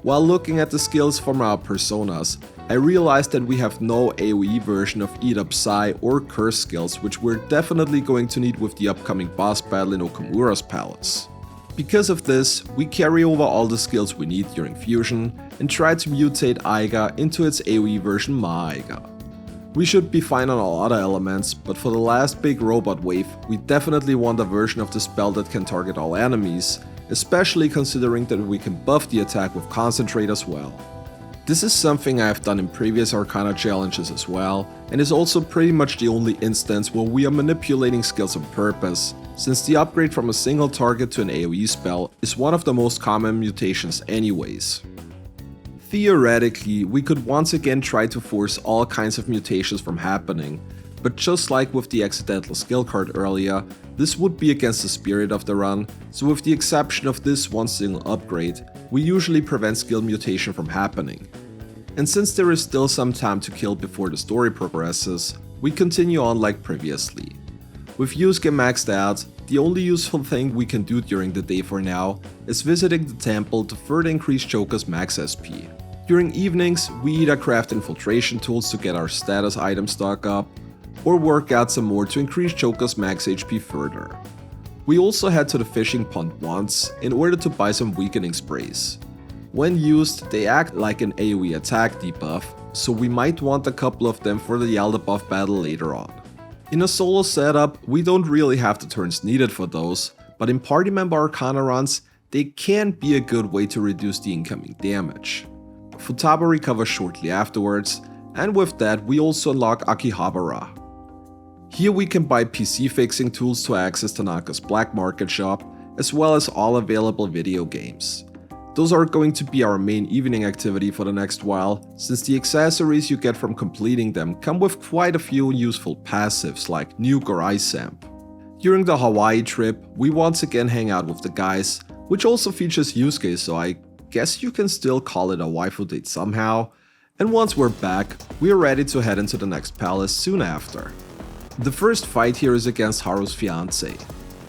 While looking at the skills from our personas, I realized that we have no AoE version of either Psy or Curse skills, which we're definitely going to need with the upcoming boss battle in Okamura's palace. Because of this, we carry over all the skills we need during fusion and try to mutate Aiga into its AoE version Ma-Aiga. We should be fine on all other elements, but for the last big robot wave, we definitely want a version of the spell that can target all enemies, especially considering that we can buff the attack with Concentrate as well. This is something I have done in previous Arcana challenges as well, and is also pretty much the only instance where we are manipulating skills on purpose, since the upgrade from a single target to an AoE spell is one of the most common mutations anyways. Theoretically, we could once again try to force all kinds of mutations from happening, but just like with the accidental skill card earlier, this would be against the spirit of the run, so with the exception of this one single upgrade, we usually prevent skill mutation from happening. And since there is still some time to kill before the story progresses, we continue on like previously. With Yusuke maxed out, the only useful thing we can do during the day for now is visiting the temple to further increase Joker's max SP. During evenings, we either craft infiltration tools to get our status item stock up, or work out some more to increase Joker's max HP further. We also head to the fishing pond once in order to buy some weakening sprays. When used, they act like an AoE attack debuff, so we might want a couple of them for the Yaldabaoth battle later on. In a solo setup, we don't really have the turns needed for those, but in party member Arcana runs, they can be a good way to reduce the incoming damage. Futaba recovers shortly afterwards, and with that we also unlock Akihabara. Here we can buy PC fixing tools to access Tanaka's black market shop, as well as all available video games. Those are going to be our main evening activity for the next while, since the accessories you get from completing them come with quite a few useful passives like Nuke or Ice Amp. During the Hawaii trip, we once again hang out with the guys, which also features Yusuke, so I guess you can still call it a waifu date somehow. And once we're back, we are ready to head into the next palace soon after. The first fight here is against Haru's fiancé.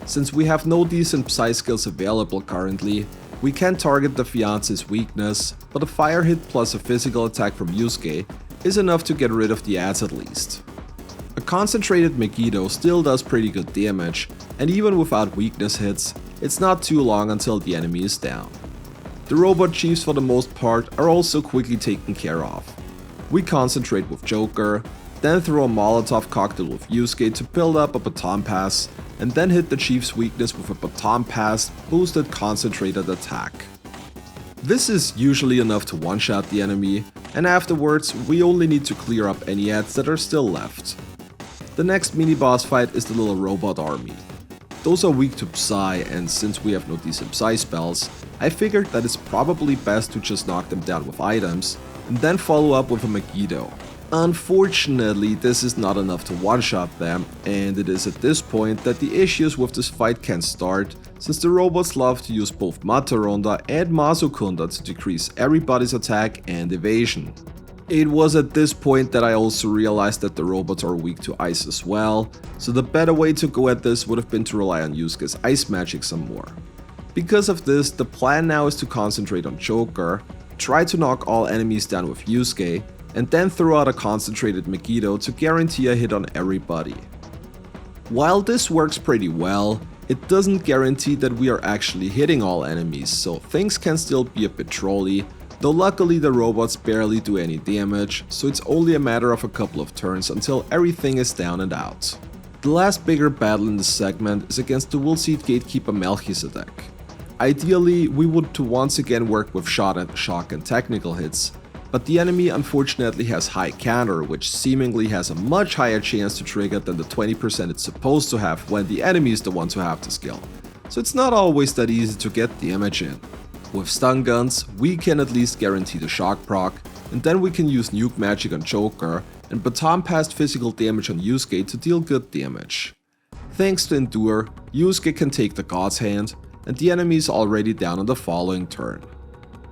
Since we have no decent Psy skills available currently, we can target the fiancé's weakness, but a fire hit plus a physical attack from Yusuke is enough to get rid of the ads at least. A concentrated Megiddo still does pretty good damage, and even without weakness hits, it's not too long until the enemy is down. The robot chiefs for the most part are also quickly taken care of. We concentrate with Joker, then throw a Molotov cocktail with Yusuke to build up a baton pass, and then hit the chief's weakness with a baton pass boosted concentrated attack. This is usually enough to one-shot the enemy, and afterwards we only need to clear up any ads that are still left. The next mini-boss fight is the little robot army. Those are weak to Psy, and since we have no decent Psy spells, I figured that it's probably best to just knock them down with items, and then follow up with a Megiddo. Unfortunately, this is not enough to one-shot them, and it is at this point that the issues with this fight can start, since the robots love to use both Mataronda and Masukunda to decrease everybody's attack and evasion. It was at this point that I also realized that the robots are weak to ice as well, so the better way to go at this would have been to rely on Yusuke's ice magic some more. Because of this, the plan now is to concentrate on Joker, try to knock all enemies down with Yusuke, and then throw out a concentrated Megiddo to guarantee a hit on everybody. While this works pretty well, it doesn't guarantee that we are actually hitting all enemies, so things can still be a bit trolly, though luckily the robots barely do any damage, so it's only a matter of a couple of turns until everything is down and out. The last bigger battle in this segment is against the Woolseed Gatekeeper Melchizedek. Ideally, we would to once again work with shot and shock and technical hits, but the enemy unfortunately has high counter, which seemingly has a much higher chance to trigger than the 20% it's supposed to have when the enemy is the one to have the skill, so it's not always that easy to get damage in. With stun guns, we can at least guarantee the shock proc, and then we can use nuke magic on Joker and baton pass physical damage on Yusuke to deal good damage. Thanks to Endure, Yusuke can take the God's Hand, and the enemy is already down on the following turn.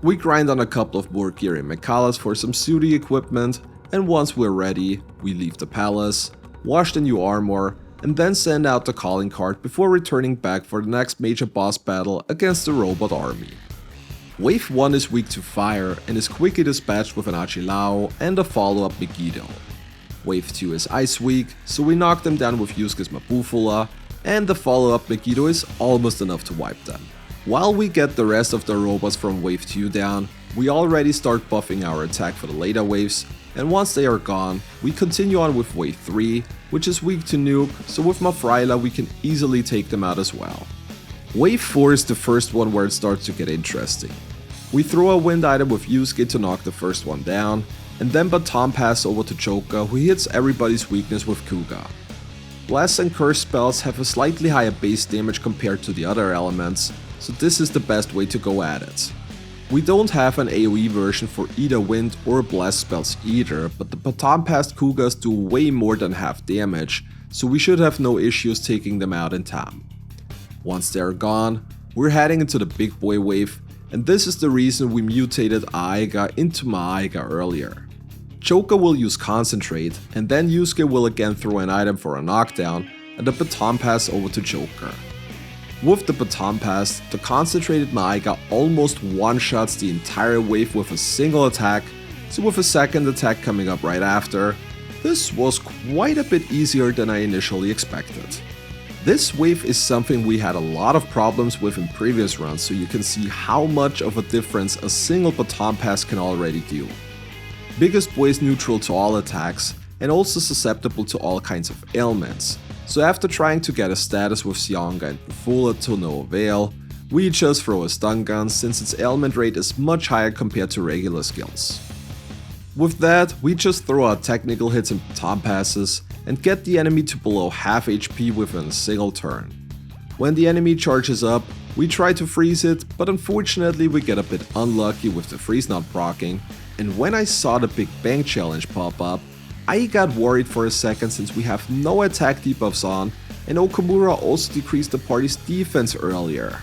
We grind on a couple of more gear in Mekalas for some suity equipment, and once we're ready, we leave the palace, wash the new armor, and then send out the calling card before returning back for the next major boss battle against the robot army. Wave 1 is weak to fire and is quickly dispatched with an Agilao and a follow-up Megiddo. Wave 2 is ice weak, so we knock them down with Yusuke's Mabufula, and the follow-up Megiddo is almost enough to wipe them. While we get the rest of the robots from wave 2 down, we already start buffing our attack for the later waves, and once they are gone, we continue on with wave 3, which is weak to nuke, so with Mafraila we can easily take them out as well. Wave 4 is the first one where it starts to get interesting. We throw a wind item with Yusuke to knock the first one down, and then baton pass over to Joker, who hits everybody's weakness with Kuga. Blast and Curse spells have a slightly higher base damage compared to the other elements, so this is the best way to go at it. We don't have an AoE version for either wind or blast spells either, but the baton pass Kugas do way more than half damage, so we should have no issues taking them out in time. Once they're gone, we're heading into the big boy wave, and this is the reason we mutated Aiga into Maaiga earlier. Joker will use Concentrate, and then Yusuke will again throw an item for a knockdown, and the baton pass over to Joker. With the baton pass, the concentrated Maaiga almost one-shots the entire wave with a single attack, so with a second attack coming up right after, this was quite a bit easier than I initially expected. This wave is something we had a lot of problems with in previous runs, so you can see how much of a difference a single baton pass can already do. Biggest Boy is neutral to all attacks, and also susceptible to all kinds of ailments. So after trying to get a status with Sionga and Bufula to no avail, we just throw a stun gun since its ailment rate is much higher compared to regular skills. With that, we just throw out technical hits and baton passes and get the enemy to below half HP within a single turn. When the enemy charges up, we try to freeze it, but unfortunately we get a bit unlucky with the freeze not proccing, and when I saw the Big Bang challenge pop up, I got worried for a second since we have no attack debuffs on, and Okamura also decreased the party's defense earlier.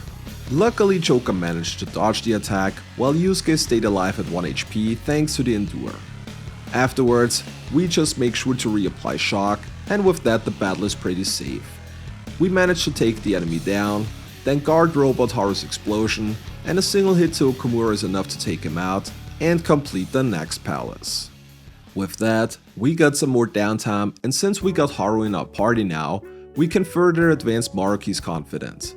Luckily Joker managed to dodge the attack, while Yusuke stayed alive at 1 HP thanks to the Endure. Afterwards, we just make sure to reapply shock, and with that the battle is pretty safe. We manage to take the enemy down, then guard Robot Haru's explosion, and a single hit to Okamura is enough to take him out, and complete the next palace. With that, we got some more downtime, and since we got Haru in our party now, we can further advance Maruki's confidant.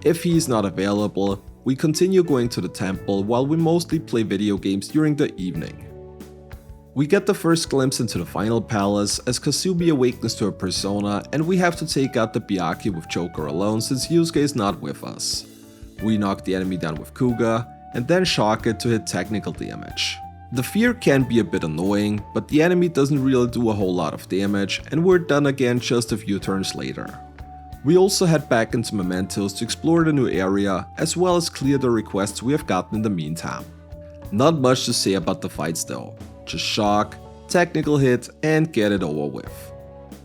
If he is not available, we continue going to the temple while we mostly play video games during the evening. We get the first glimpse into the final palace as Kasumi awakens to her persona, and we have to take out the Byakuya with Joker alone since Yusuke is not with us. We knock the enemy down with Kuga, and then shock it to hit technical damage. The fear can be a bit annoying, but the enemy doesn't really do a whole lot of damage, and we're done again just a few turns later. We also head back into Mementos to explore the new area, as well as clear the requests we have gotten in the meantime. Not much to say about the fights though, just shock, technical hit, and get it over with.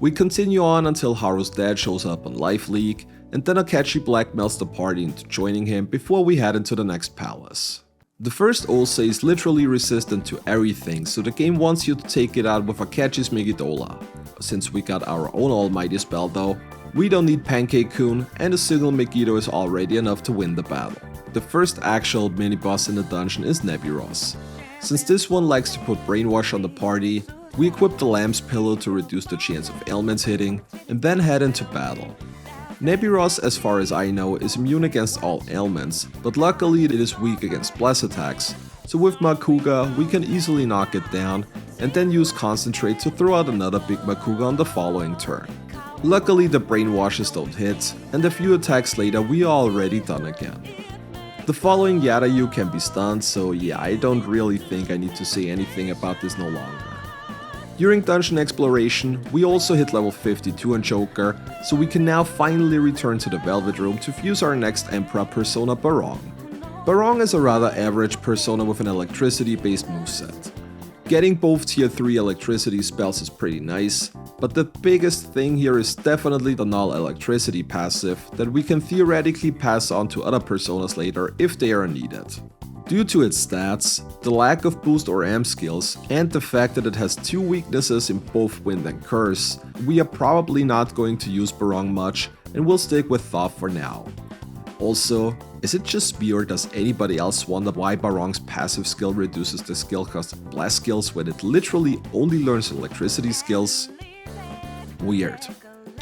We continue on until Haru's dad shows up on Life League, and then Akechi blackmails the party into joining him before we head into the next palace. The first Ose is literally resistant to everything, so the game wants you to take it out with Akechi's Megidola. Since we got our own almighty spell though, we don't need Pancake-kun, and a single Megiddo is already enough to win the battle. The first actual mini-boss in the dungeon is Nebiros. Since this one likes to put brainwash on the party, we equip the Lamb's Pillow to reduce the chance of ailments hitting, and then head into battle. Nebiros, as far as I know, is immune against all ailments, but luckily it is weak against bless attacks, so with Makuga we can easily knock it down, and then use Concentrate to throw out another big Makuga on the following turn. Luckily the brainwashes don't hit, and a few attacks later we are already done again. The following Yadayu can be stunned, so yeah, I don't really think I need to say anything about this no longer. During dungeon exploration, we also hit level 52 on Joker, so we can now finally return to the Velvet Room to fuse our next Emperor persona Barong. Barong is a rather average persona with an electricity based moveset. Getting both tier 3 electricity spells is pretty nice, but the biggest thing here is definitely the null electricity passive that we can theoretically pass on to other personas later if they are needed. Due to its stats, the lack of boost or amp skills, and the fact that it has 2 weaknesses in both Wind and Curse, we are probably not going to use Barong much and will stick with Thoth for now. Also, is it just me or does anybody else wonder why Barong's passive skill reduces the skill cost of blast skills when it literally only learns electricity skills? Weird.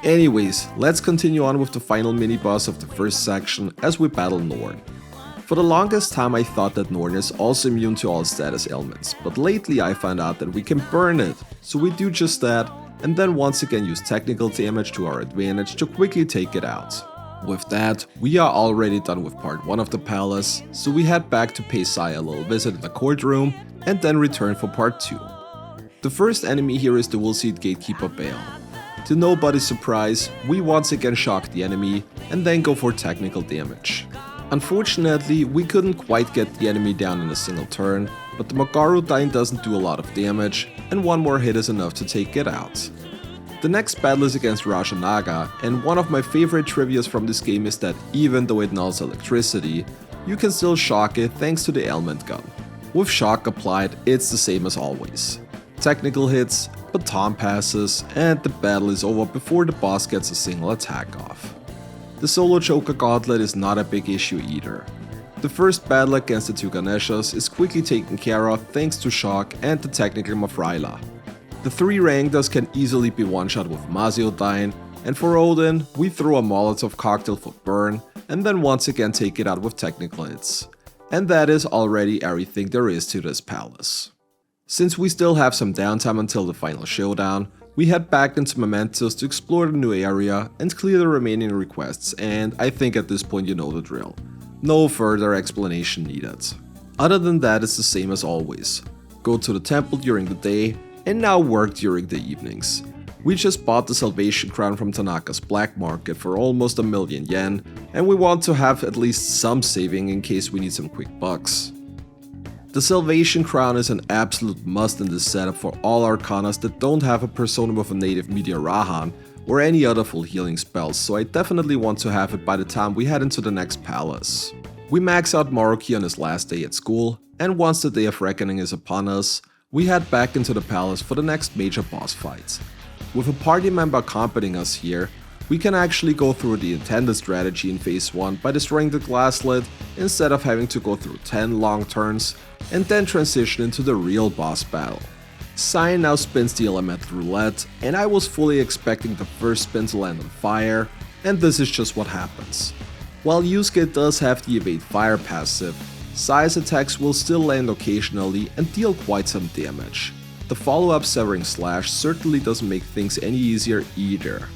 Anyways, let's continue on with the final mini-boss of the first section as we battle Norn. For the longest time I thought that Norn is also immune to all status ailments, but lately I found out that we can burn it, so we do just that, and then once again use technical damage to our advantage to quickly take it out. With that, we are already done with part 1 of the palace, so we head back to pay Sai a little visit in the courtroom, and then return for part 2. The first enemy here is the Woolseed Gatekeeper Baal. To nobody's surprise, we once again shock the enemy, and then go for technical damage. Unfortunately, we couldn't quite get the enemy down in a single turn, but the Magaru Dine doesn't do a lot of damage, and one more hit is enough to take it out. The next battle is against Rajanaga, and one of my favorite trivias from this game is that even though it nulls electricity, you can still shock it thanks to the ailment gun. With shock applied, it's the same as always. Technical hits, baton passes, and the battle is over before the boss gets a single attack off. The solo Joker Gauntlet is not a big issue either. The first battle against the 2 Ganeshas is quickly taken care of thanks to shock and the technical Mafraila. The 3 Rangdas can easily be one-shot with Maziodyne, and for Odin, we throw a Molotov cocktail for burn, and then once again take it out with technical hits. And that is already everything there is to this palace. Since we still have some downtime until the final showdown, we head back into Mementos to explore the new area and clear the remaining requests, and I think at this point you know the drill. No further explanation needed. Other than that, it's the same as always. Go to the temple during the day, and now work during the evenings. We just bought the Salvation Crown from Tanaka's black market for almost 1,000,000 yen, and we want to have at least some saving in case we need some quick bucks. The Salvation Crown is an absolute must in this setup for all Arcanas that don't have a persona with a native Meteor Rahan or any other full healing spells, so I definitely want to have it by the time we head into the next palace. We max out Maruki on his last day at school, and once the Day of Reckoning is upon us, we head back into the palace for the next major boss fight. With a party member accompanying us here, we can actually go through the intended strategy in phase 1 by destroying the glass lid instead of having to go through 10 long turns and then transition into the real boss battle. Sai now spins the elemental roulette, and I was fully expecting the first spin to land on fire, and this is just what happens. While Yusuke does have the evade fire passive, Sai's attacks will still land occasionally and deal quite some damage. The follow-up Severing Slash certainly doesn't make things any easier either.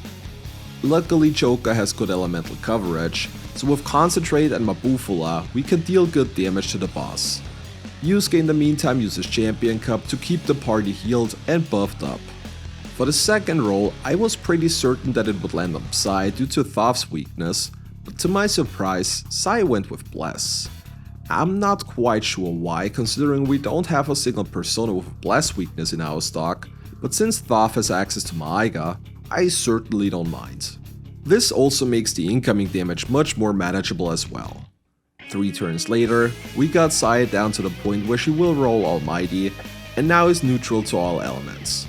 Luckily Joker has good elemental coverage, so with Concentrate and Mabufula we can deal good damage to the boss. Yusuke in the meantime uses Champion Cup to keep the party healed and buffed up. For the second roll, I was pretty certain that it would land on Psy due to Thoth's weakness, but to my surprise, Psy went with Bless. I'm not quite sure why, considering we don't have a single persona with a blast weakness in our stock, but since Thoth has access to Maiga, I certainly don't mind. This also makes the incoming damage much more manageable as well. 3 turns later, we got Saya down to the point where she will roll Almighty, and now is neutral to all elements.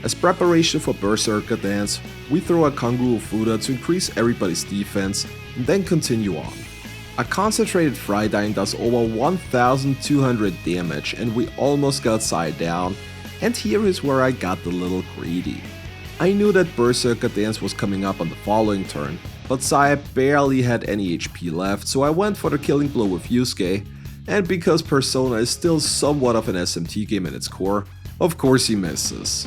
As preparation for Berserker Dance, we throw a Kanguru Fuda to increase everybody's defense, and then continue on. A concentrated Frydyne does over 1200 damage, and we almost got Saya down, and here is where I got a little greedy. I knew that Berserker Dance was coming up on the following turn, but Saya barely had any HP left, so I went for the killing blow with Yusuke, and because Persona is still somewhat of an SMT game at its core, of course he misses.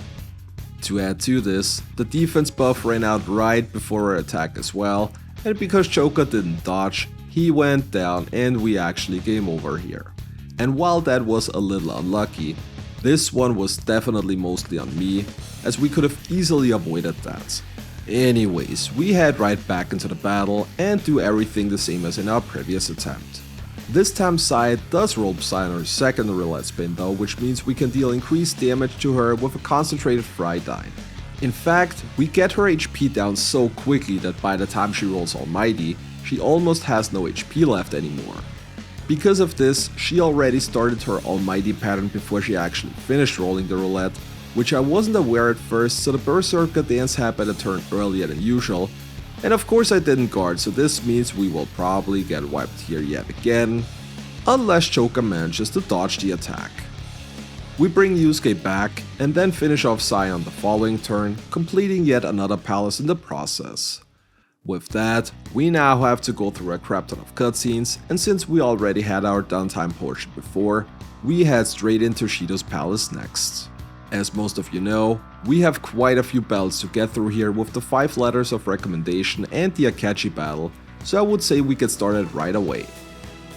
To add to this, the defense buff ran out right before her attack as well, and because Choka didn't dodge, he went down and we actually game over here. And while that was a little unlucky, this one was definitely mostly on me, as we could have easily avoided that. Anyways, we head right back into the battle and do everything the same as in our previous attempt. This time Saya does roll Psy on her second roulette spin though, which means we can deal increased damage to her with a concentrated Frydyne. In fact, we get her HP down so quickly that by the time she rolls Almighty, she almost has no HP left anymore. Because of this, she already started her Almighty pattern before she actually finished rolling the roulette, which I wasn't aware at first, so the Berserker Dance happened a turn earlier than usual, and of course I didn't guard, so this means we will probably get wiped here yet again, unless Choka manages to dodge the attack. We bring Yusuke back, and then finish off Sai on the following turn, completing yet another palace in the process. With that, we now have to go through a crap ton of cutscenes, and since we already had our downtime portion before, we head straight into Shido's palace next. As most of you know, we have quite a few battles to get through here with the 5 letters of recommendation and the Akachi battle, so I would say we get started right away.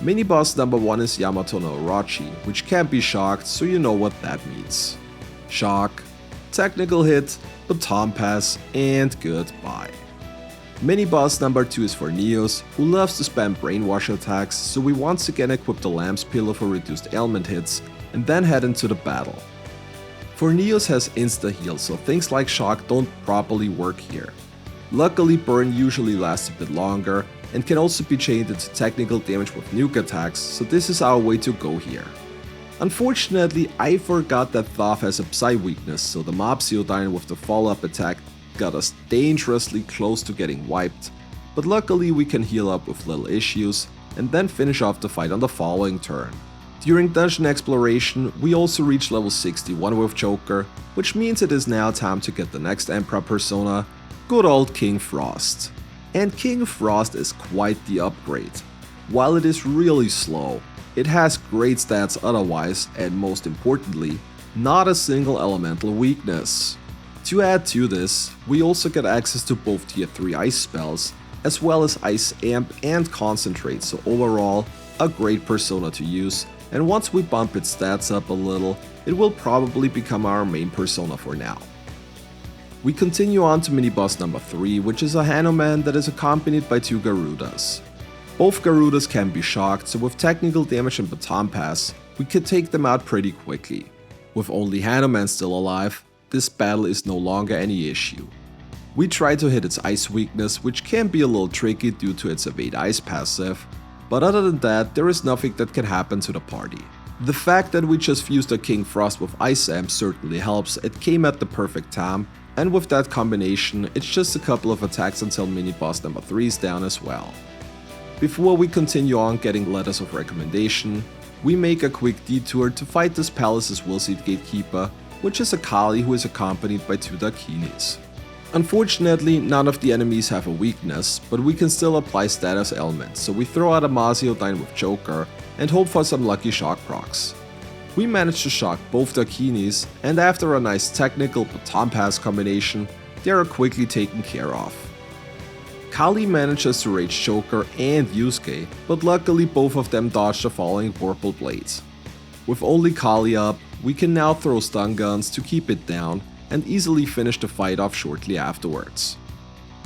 Mini boss number 1 is Yamato no Orochi, which can't be shocked, so you know what that means. Shock, technical hit, baton pass, and goodbye. Mini boss number 2 is for Neos, who loves to spam brainwash attacks, so we once again equip the Lamb's Pillow for reduced ailment hits, and then head into the battle. For Neos has insta-heal, so things like shock don't properly work here. Luckily, burn usually lasts a bit longer, and can also be chained into technical damage with nuke attacks, so this is our way to go here. Unfortunately, I forgot that Thoth has a Psy weakness, so the Mopsiodyne with the follow-up attack got us dangerously close to getting wiped, but luckily we can heal up with little issues, and then finish off the fight on the following turn. During dungeon exploration, we also reach level 61 with Joker, which means it is now time to get the next Emperor persona, good old King Frost. And King Frost is quite the upgrade. While it is really slow, it has great stats otherwise, and most importantly, not a single elemental weakness. To add to this, we also get access to both tier 3 ice spells, as well as Ice Amp and Concentrate, so overall, a great persona to use, and once we bump its stats up a little, it will probably become our main persona for now. We continue on to mini boss number 3, which is a Hanuman that is accompanied by 2 Garudas. Both Garudas can be shocked, so with technical damage and baton pass, we can take them out pretty quickly. With only Hanuman still alive, this battle is no longer any issue. We try to hit its ice weakness, which can be a little tricky due to its evade ice passive, but other than that, there is nothing that can happen to the party. The fact that we just fused a King Frost with Ice Amp certainly helps, it came at the perfect time, and with that combination, it's just a couple of attacks until mini boss number 3 is down as well. Before we continue on getting letters of recommendation, we make a quick detour to fight this palace's Willseed Gatekeeper, which is a Kali who is accompanied by 2 Dakinis. Unfortunately, none of the enemies have a weakness, but we can still apply status elements, so we throw out a Mopsiodyne with Joker and hope for some lucky shock procs. We manage to shock both Dakinis, and after a nice technical baton pass combination, they are quickly taken care of. Kali manages to rage Joker and Yusuke, but luckily both of them dodge the falling Purple Blades. With only Kali up, we can now throw stun guns to keep it down, and easily finish the fight off shortly afterwards.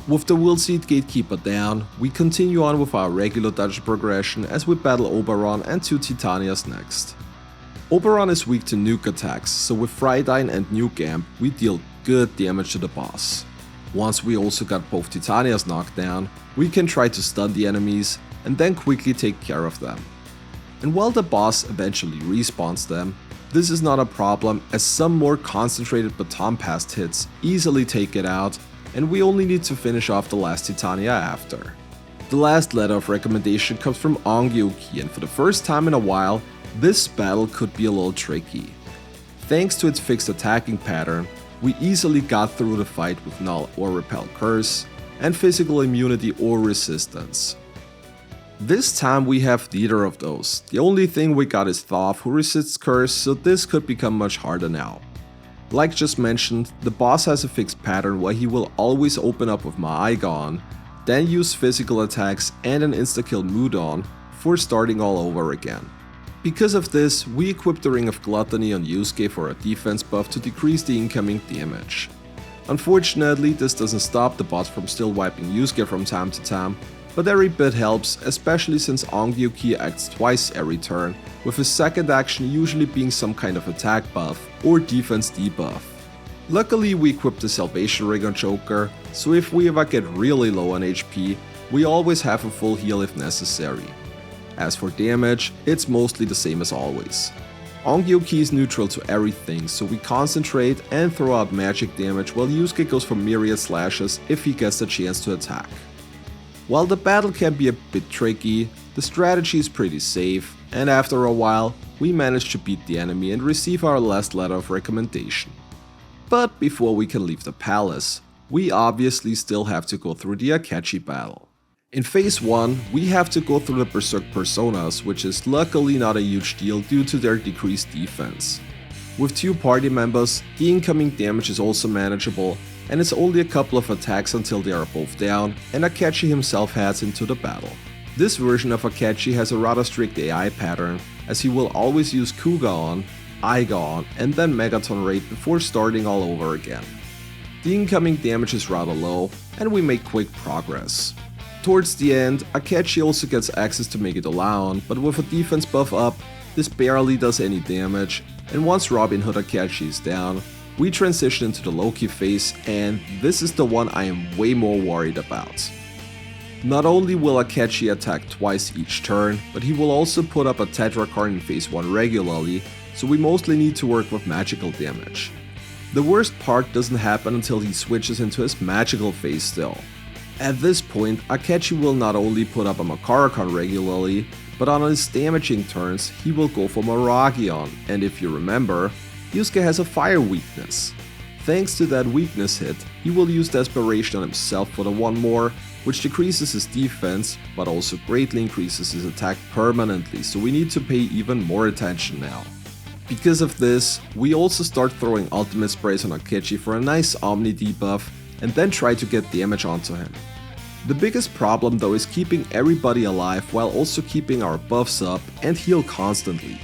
With the Will Seed Gatekeeper down, we continue on with our regular dungeon progression as we battle Oberon and 2 Titanias next. Oberon is weak to nuke attacks, so with Fridine and Nuke Amp, we deal good damage to the boss. Once we also got both Titanias knocked down, we can try to stun the enemies and then quickly take care of them. And while the boss eventually respawns them, this is not a problem as some more concentrated baton pass hits easily take it out, and we only need to finish off the last Titania after. The last letter of recommendation comes from Ongyuki, and for the first time in a while, this battle could be a little tricky. Thanks to its fixed attacking pattern, we easily got through the fight with Null or Repel Curse, and physical immunity or resistance. This time we have neither of those. The only thing we got is Thoth, who resists Curse, so this could become much harder now. Like just mentioned, the boss has a fixed pattern where he will always open up with Maigon, then use physical attacks and an insta-kill Mudon for starting all over again. Because of this, we equip the Ring of Gluttony on Yusuke for a defense buff to decrease the incoming damage. Unfortunately, this doesn't stop the boss from still wiping Yusuke from time to time, but every bit helps, especially since Ongyuki acts twice every turn, with his second action usually being some kind of attack buff or defense debuff. Luckily we equip the Salvation Ring on Joker, so if we ever get really low on HP, we always have a full heal if necessary. As for damage, it's mostly the same as always. Ongyuki is neutral to everything, so we concentrate and throw out magic damage while Yusuke goes for myriad slashes if he gets the chance to attack. While the battle can be a bit tricky, the strategy is pretty safe, and after a while, we manage to beat the enemy and receive our last letter of recommendation. But before we can leave the palace, we obviously still have to go through the Akechi battle. In phase 1, we have to go through the Berserk Personas, which is luckily not a huge deal due to their decreased defense. With 2 party members, the incoming damage is also manageable, and it's only a couple of attacks until they are both down and Akechi himself heads into the battle. This version of Akechi has a rather strict AI pattern, as he will always use Kuga on, Aiga on, and then Megaton Raid before starting all over again. The incoming damage is rather low, and we make quick progress. Towards the end, Akechi also gets access to Megidolaon, but with a defense buff up, this barely does any damage, and once Robin Hood Akechi is down, we transition into the Loki phase, and this is the one I am way more worried about. Not only will Akechi attack twice each turn, but he will also put up a Tetrakarn in phase 1 regularly, so we mostly need to work with magical damage. The worst part doesn't happen until he switches into his magical phase still. At this point, Akechi will not only put up a Makarakan regularly, but on his damaging turns, he will go for Maragion, and if you remember, Yusuke has a fire weakness. Thanks to that weakness hit, he will use Desperation on himself for the one more, which decreases his defense, but also greatly increases his attack permanently, so we need to pay even more attention now. Because of this, we also start throwing ultimate sprays on Akechi for a nice Omni debuff, and then try to get damage onto him. The biggest problem though is keeping everybody alive while also keeping our buffs up and heal constantly.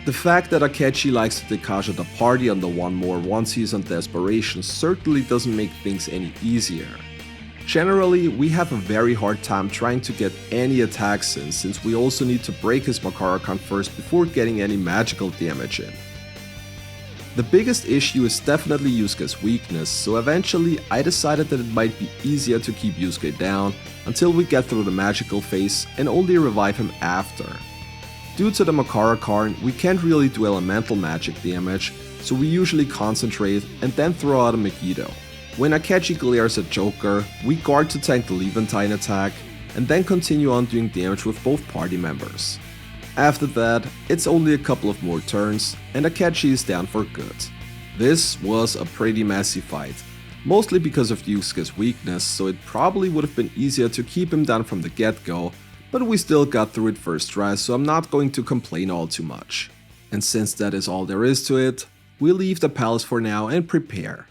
The fact that Akechi likes to Dekasha the party on the one more once he's on Desperation certainly doesn't make things any easier. Generally, we have a very hard time trying to get any attacks in, since we also need to break his Makarakan first before getting any magical damage in. The biggest issue is definitely Yusuke's weakness, so eventually I decided that it might be easier to keep Yusuke down until we get through the magical phase and only revive him after. Due to the Makarakan, we can't really do elemental magic damage, so we usually concentrate and then throw out a Megiddo. When Akechi glares at Joker, we guard to tank the Levantine attack, and then continue on doing damage with both party members. After that, it's only a couple of more turns, and Akechi is down for good. This was a pretty messy fight, mostly because of Yusuke's weakness, so it probably would have been easier to keep him down from the get-go, but we still got through it first try, so I'm not going to complain all too much. And since that is all there is to it, we'll leave the palace for now and prepare.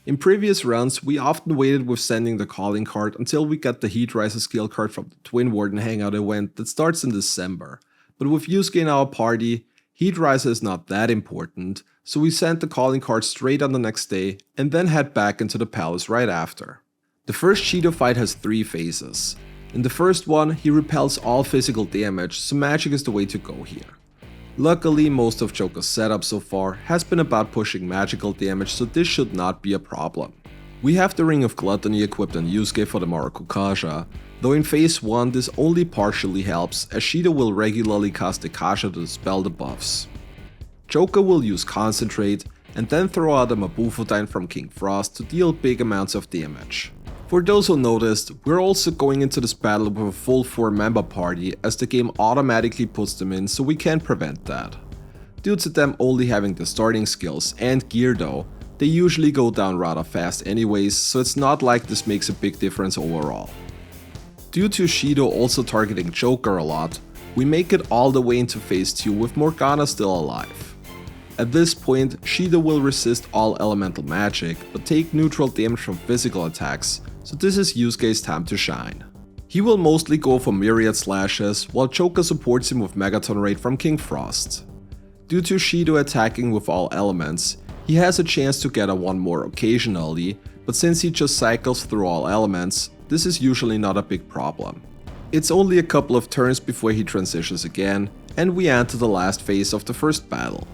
In previous runs, we often waited with sending the calling card until we got the Heat Riser skill card from the Twin Warden Hangout event that starts in December. But with Yusuke in our party, Heat Riser is not that important, so we sent the calling card straight on the next day and then head back into the palace right after. The first Shido fight has 3 phases. In the first one, he repels all physical damage, so magic is the way to go here. Luckily, most of Joker's setup so far has been about pushing magical damage, so this should not be a problem. We have the Ring of Gluttony equipped on Yusuke for the Maracukaja, though in phase 1 this only partially helps, as Shido will regularly cast the Kasha to dispel the buffs. Joker will use Concentrate and then throw out a Mabufodine from King Frost to deal big amounts of damage. For those who noticed, we're also going into this battle with a full 4-member party, as the game automatically puts them in, so we can't prevent that. Due to them only having the starting skills and gear though, they usually go down rather fast anyways, so it's not like this makes a big difference overall. Due to Shido also targeting Joker a lot, we make it all the way into phase 2 with Morgana still alive. At this point, Shido will resist all elemental magic, but take neutral damage from physical attacks, so this is Yusuke's time to shine. He will mostly go for myriad slashes, while Joker supports him with Megaton Raid from King Frost. Due to Shido attacking with all elements, he has a chance to get a 1 more occasionally, but since he just cycles through all elements, this is usually not a big problem. It's only a couple of turns before he transitions again, and we enter the last phase of the first battle.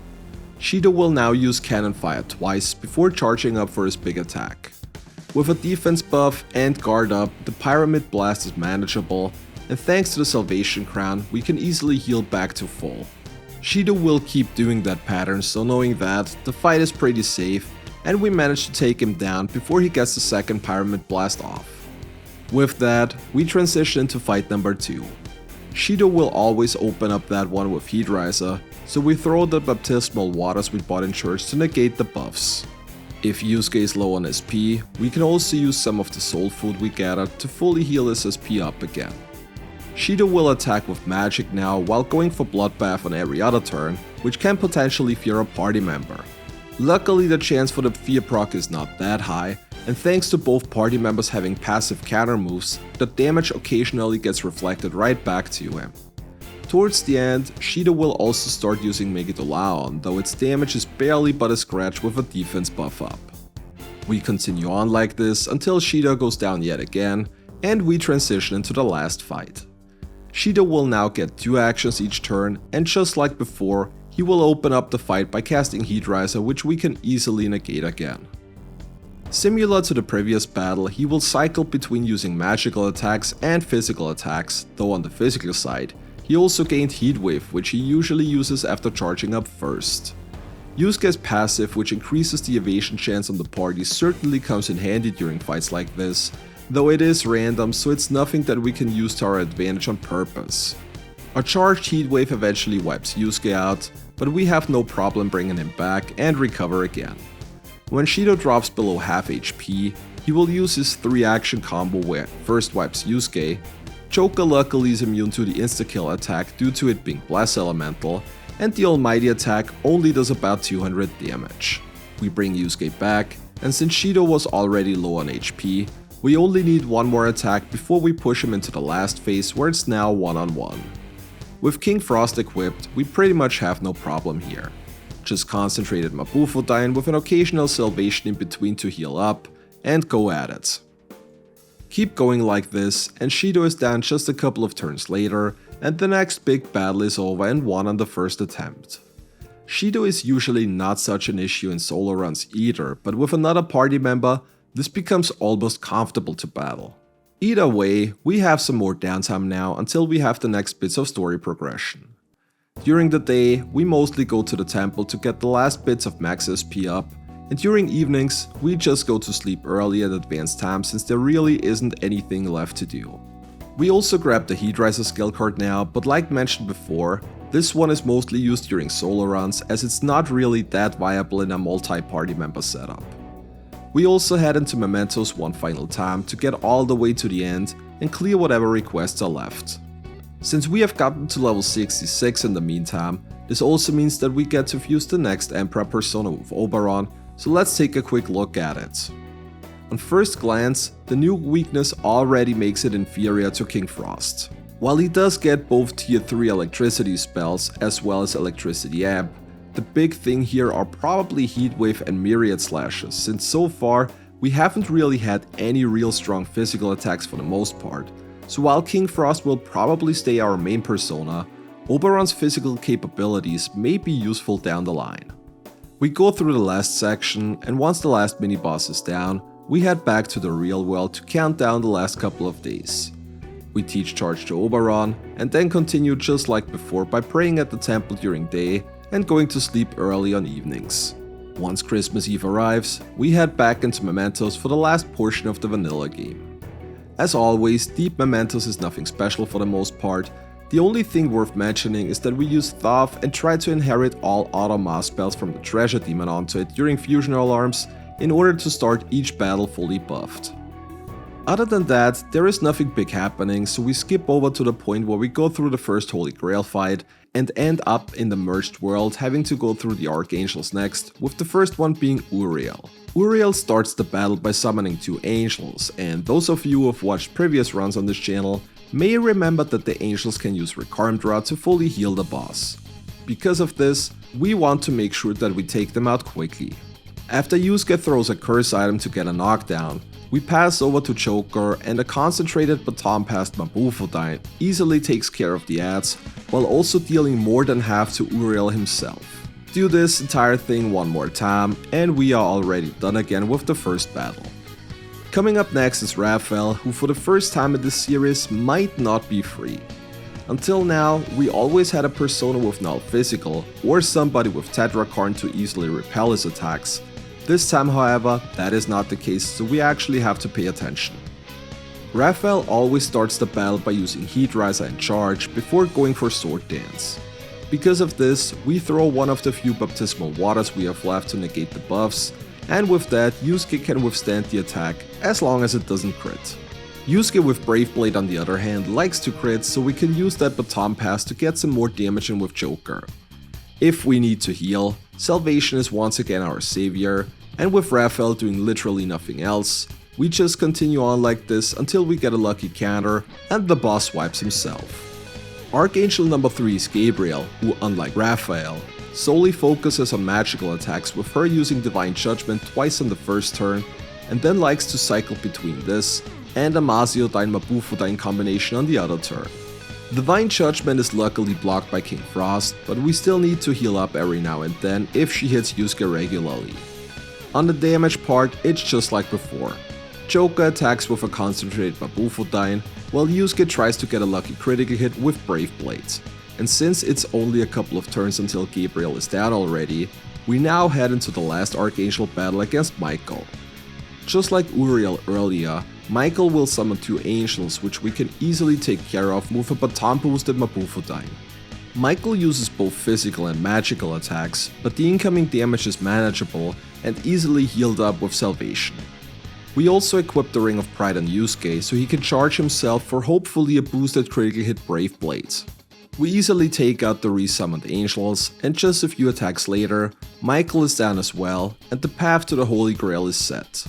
Shido will now use Cannon Fire twice before charging up for his big attack. With a defense buff and guard up, the Pyramid Blast is manageable, and thanks to the Salvation Crown, we can easily heal back to full. Shido will keep doing that pattern, so knowing that, the fight is pretty safe, and we manage to take him down before he gets the second Pyramid Blast off. With that, we transition into fight number 2. Shido will always open up that one with Heat Riser, so we throw the baptismal waters we bought in church to negate the buffs. If Yusuke is low on SP, we can also use some of the soul food we gathered to fully heal his SP up again. Shido will attack with magic now while going for Bloodbath on every other turn, which can potentially fear a party member. Luckily the chance for the fear proc is not that high, and thanks to both party members having passive counter moves, the damage occasionally gets reflected right back to him. Towards the end, Shido will also start using Megidolaon, though its damage is barely but a scratch with a defense buff up. We continue on like this until Shido goes down yet again, and we transition into the last fight. Shido will now get 2 actions each turn, and just like before, he will open up the fight by casting Heat Riser, which we can easily negate again. Similar to the previous battle, he will cycle between using magical attacks and physical attacks, though on the physical side, he also gained Heatwave, which he usually uses after charging up first. Yusuke's passive, which increases the evasion chance on the party, certainly comes in handy during fights like this, though it is random, so it's nothing that we can use to our advantage on purpose. A charged Heatwave eventually wipes Yusuke out, but we have no problem bringing him back and recover again. When Shido drops below half HP, he will use his 3-action combo where first wipes Yusuke. Joker luckily is immune to the insta-kill attack due to it being Bless Elemental, and the Almighty attack only does about 200 damage. We bring Yusuke back, and since Shido was already low on HP, we only need 1 more attack before we push him into the last phase where it's now 1-on-1. With King Frost equipped, we pretty much have no problem here. Just concentrated Mabufodine with an occasional Salvation in between to heal up, and go at it. Keep going like this, and Shido is down just a couple of turns later, and the next big battle is over and won on the first attempt. Shido is usually not such an issue in solo runs either, but with another party member, this becomes almost comfortable to battle. Either way, we have some more downtime now until we have the next bits of story progression. During the day, we mostly go to the temple to get the last bits of max SP up, and during evenings, we just go to sleep early at advanced time since there really isn't anything left to do. We also grab the Heat Riser skill card now, but like mentioned before, this one is mostly used during solo runs as it's not really that viable in a multi-party member setup. We also head into Mementos one final time to get all the way to the end and clear whatever requests are left. Since we have gotten to level 66 in the meantime, this also means that we get to fuse the next Emperor persona with Oberon, so let's take a quick look at it. On first glance, the new weakness already makes it inferior to King Frost. While he does get both tier 3 electricity spells as well as electricity amp, the big thing here are probably Heatwave and Myriad Slashes, since so far We haven't really had any real strong physical attacks for the most part, so while King Frost will probably stay our main persona, Oberon's physical capabilities may be useful down the line. We go through the last section, and once the last mini-boss is down, we head back to the real world to count down the last couple of days. We teach charge to Oberon, and then continue just like before by praying at the temple during day and going to sleep early on evenings. Once Christmas Eve arrives, we head back into Mementos for the last portion of the vanilla game. As always, Deep Mementos is nothing special for the most part. The only thing worth mentioning is that we use Thoth and try to inherit all auto mass spells from the Treasure Demon onto it during fusion alarms in order to start each battle fully buffed. Other than that, there is nothing big happening, so we skip over to the point where we go through the first Holy Grail fight and end up in the merged world having to go through the Archangels next, with the first one being Uriel. Uriel starts the battle by summoning 2 angels, and those of you who have watched previous runs on this channel may remember that the angels can use Recarmdra to fully heal the boss. Because of this, we want to make sure that we take them out quickly. After Yusuke throws a curse item to get a knockdown, we pass over to Joker, and a concentrated baton past Mabufodine easily takes care of the ads, while also dealing more than half to Uriel himself. Do this entire thing one more time, and we are already done again with the first battle. Coming up next is Raphael, who for the first time in this series might not be free. Until now, we always had a persona with null physical, or somebody with Tetrakarn to easily repel his attacks. This time, however, that is not the case, so we actually have to pay attention. Raphael always starts the battle by using Heat Riser and Charge before going for Sword Dance. Because of this, we throw one of the few baptismal waters we have left to negate the buffs, and with that, Yusuke can withstand the attack as long as it doesn't crit. Yusuke with Brave Blade on the other hand likes to crit, so we can use that baton pass to get some more damage in with Joker. If we need to heal, Salvation is once again our savior, and with Raphael doing literally nothing else, we just continue on like this until we get a lucky counter and the boss wipes himself. Archangel number 3 is Gabriel, who unlike Raphael, solely focuses on magical attacks, with her using Divine Judgment twice on the first turn, and then likes to cycle between this and a Maziodine-Mabufodine combination on the other turn. Divine Judgment is luckily blocked by King Frost, but we still need to heal up every now and then if she hits Yusuke regularly. On the damage part, it's just like before. Joker attacks with a concentrated Mabufodine, while Yusuke tries to get a lucky critical hit with Brave Blades. And since it's only a couple of turns until Gabriel is down already, we now head into the last Archangel battle against Michael. Just like Uriel earlier, Michael will summon 2 angels, which we can easily take care of with a baton boosted Mabufodine. Michael uses both physical and magical attacks, but the incoming damage is manageable and easily healed up with Salvation. We also equip the Ring of Pride on Yusuke so he can charge himself for hopefully a boosted critical hit Brave Blades. We easily take out the resummoned angels, and just a few attacks later, Michael is down as well, and the path to the Holy Grail is set.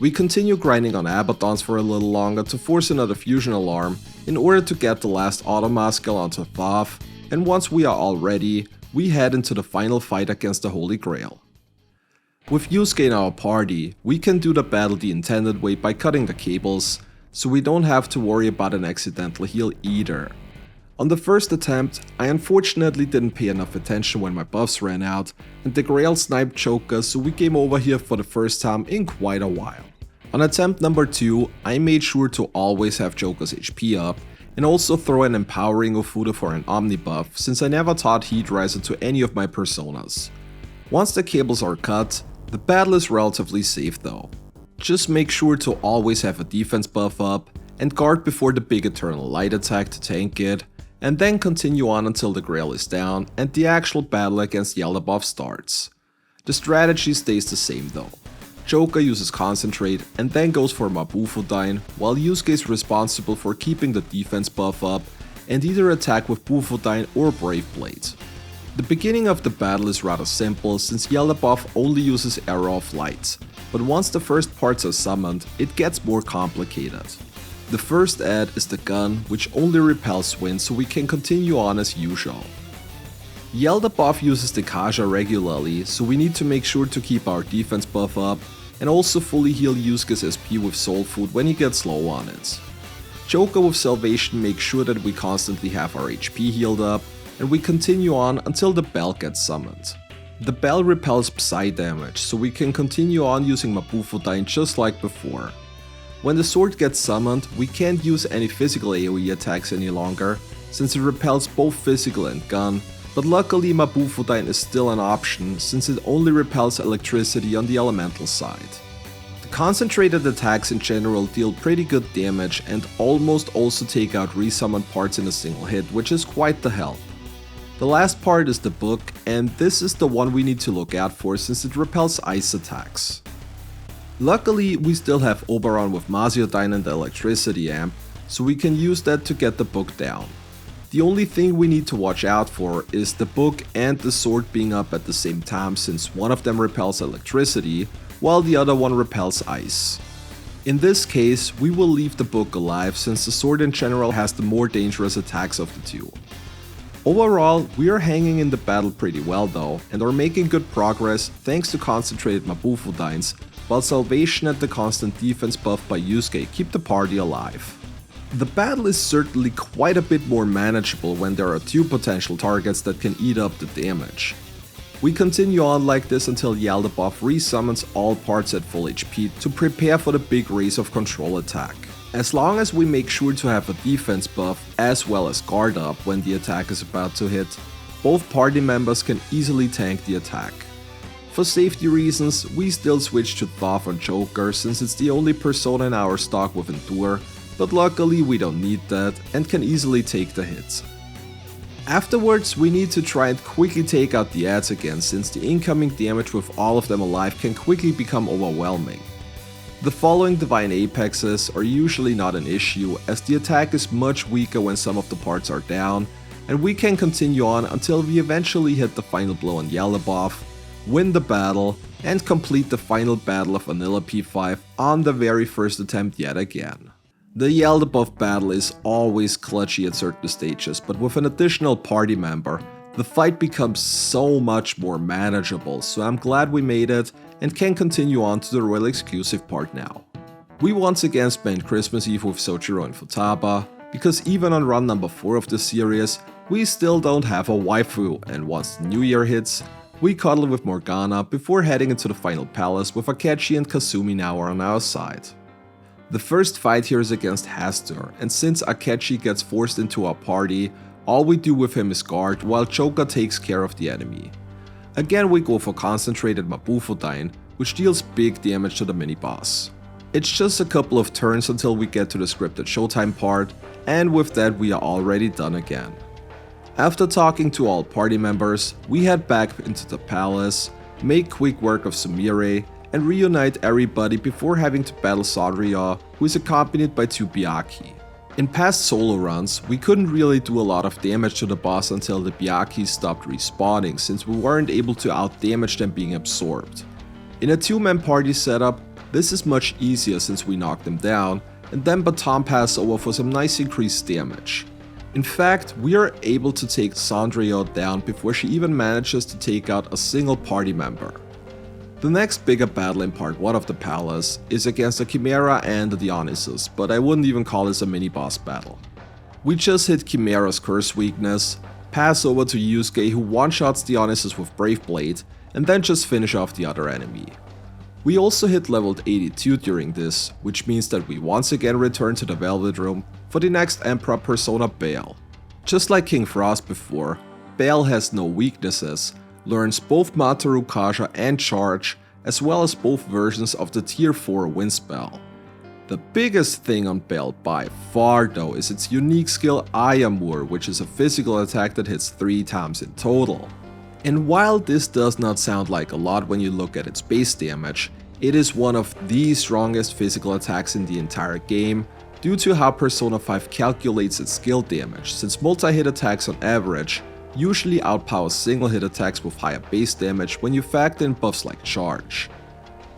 We continue grinding on Abaddons for a little longer to force another fusion alarm in order to get the last Automask skill onto Thoth, and once we are all ready, we head into the final fight against the Holy Grail. With Yusuke in our party, we can do the battle the intended way by cutting the cables, so we don't have to worry about an accidental heal either. On the first attempt, I unfortunately didn't pay enough attention when my buffs ran out, and the Grail sniped Joker, so we came over here for the first time in quite a while. On attempt number 2, I made sure to always have Joker's HP up, and also throw an Empowering Ofuda for an Omni buff, since I never taught Heat Riser to any of my personas. Once the cables are cut, the battle is relatively safe though. Just make sure to always have a defense buff up, and guard before the big Eternal Light attack to tank it, and then continue on until the Grail is down and the actual battle against Yaldabaoth starts. The strategy stays the same though. Joker uses Concentrate and then goes for Mabufodine, while Yusuke is responsible for keeping the defense buff up and either attack with Bufodine or Brave Blade. The beginning of the battle is rather simple since Yaldabaoth only uses Arrow of Light, but once the first parts are summoned, it gets more complicated. The first ad is the gun, which only repels wind, so we can continue on as usual. Yaldabaoth uses the Kaja regularly, so we need to make sure to keep our defense buff up, and also fully heal Yusuke's SP with soul food when he gets low on it. Joker with salvation makes sure that we constantly have our HP healed up, and we continue on until the bell gets summoned. The bell repels psi damage, so we can continue on using Mabufudain just like before. When the sword gets summoned, we can't use any physical AoE attacks any longer, since it repels both physical and gun, but luckily Mabufudain is still an option since it only repels electricity on the elemental side. The concentrated attacks in general deal pretty good damage and almost also take out resummoned parts in a single hit, which is quite the help. The last part is the book, and this is the one we need to look out for since it repels ice attacks. Luckily, we still have Oberon with Maziodyne and the electricity amp, so we can use that to get the book down. The only thing we need to watch out for is the book and the sword being up at the same time, since one of them repels electricity, while the other one repels ice. In this case, we will leave the book alive since the sword in general has the more dangerous attacks of the two. Overall, we are hanging in the battle pretty well though, and are making good progress thanks to concentrated Mabufudains, while salvation and the constant defense buff by Yusuke keep the party alive. The battle is certainly quite a bit more manageable when there are two potential targets that can eat up the damage. We continue on like this until Yaldabaoth resummons all parts at full HP to prepare for the big race of control attack. As long as we make sure to have a defense buff as well as guard up when the attack is about to hit, both party members can easily tank the attack. For safety reasons, we still switch to Thoth on Joker since it's the only persona in our stock with Endure, but luckily we don't need that and can easily take the hits. Afterwards, we need to try and quickly take out the ads again since the incoming damage with all of them alive can quickly become overwhelming. The following Divine Apexes are usually not an issue as the attack is much weaker when some of the parts are down, and we can continue on until we eventually hit the final blow on Yaldabaoth, win the battle, and complete the final battle of Vanilla P5 on the very first attempt yet again. The Yaldabaoth battle is always clutchy at certain stages, but with an additional party member, the fight becomes so much more manageable, so I'm glad we made it and can continue on to the Royal Exclusive part now. We once again spent Christmas Eve with Sojiro and Futaba, because even on run number 4 of the series, we still don't have a waifu, and once the New Year hits, we cuddle with Morgana before heading into the final palace with Akechi and Kasumi now on our side. The first fight here is against Hastur, and since Akechi gets forced into our party, all we do with him is guard while Choka takes care of the enemy. Again we go for concentrated Mabufudain, which deals big damage to the mini-boss. It's just a couple of turns until we get to the scripted showtime part, and with that we are already done again. After talking to all party members, we head back into the palace, make quick work of Sumire, and reunite everybody before having to battle Sanrio, who is accompanied by 2 Byakuya. In past solo runs, we couldn't really do a lot of damage to the boss until the Byakuya stopped respawning since we weren't able to outdamage them being absorbed. In a 2-man party setup, this is much easier since we knock them down and then baton pass over for some nice increased damage. In fact, we are able to take Sanrio down before she even manages to take out a single party member. The next bigger battle in part 1 of the palace is against the Chimera and the Dionysus, but I wouldn't even call this a mini-boss battle. We just hit Chimera's curse weakness, pass over to Yusuke who one-shots Dionysus with Brave Blade, and then just finish off the other enemy. We also hit leveled 82 during this, which means that we once again return to the Velvet Room for the next Emperor persona Baal. Just like King Frost before, Baal has no weaknesses, learns both Mataru Kasha and Charge, as well as both versions of the tier 4 wind spell. The biggest thing on Baal by far though is its unique skill Ayamur, which is a physical attack that hits 3 times in total. And while this does not sound like a lot when you look at its base damage, it is one of the strongest physical attacks in the entire game due to how Persona 5 calculates its skill damage, since multi-hit attacks on average usually outpower single-hit attacks with higher base damage when you factor in buffs like Charge.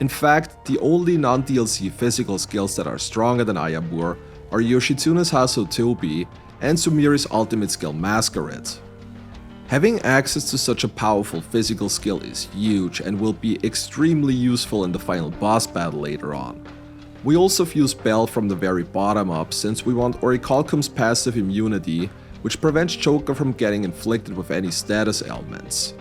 In fact, the only non-DLC physical skills that are stronger than Ayamur are Yoshitsune's Hasotobi and Sumire's ultimate skill Masquerade. Having access to such a powerful physical skill is huge and will be extremely useful in the final boss battle later on. We also fuse Bell from the very bottom up since we want Orichalcum's passive immunity, which prevents Joker from getting inflicted with any status ailments.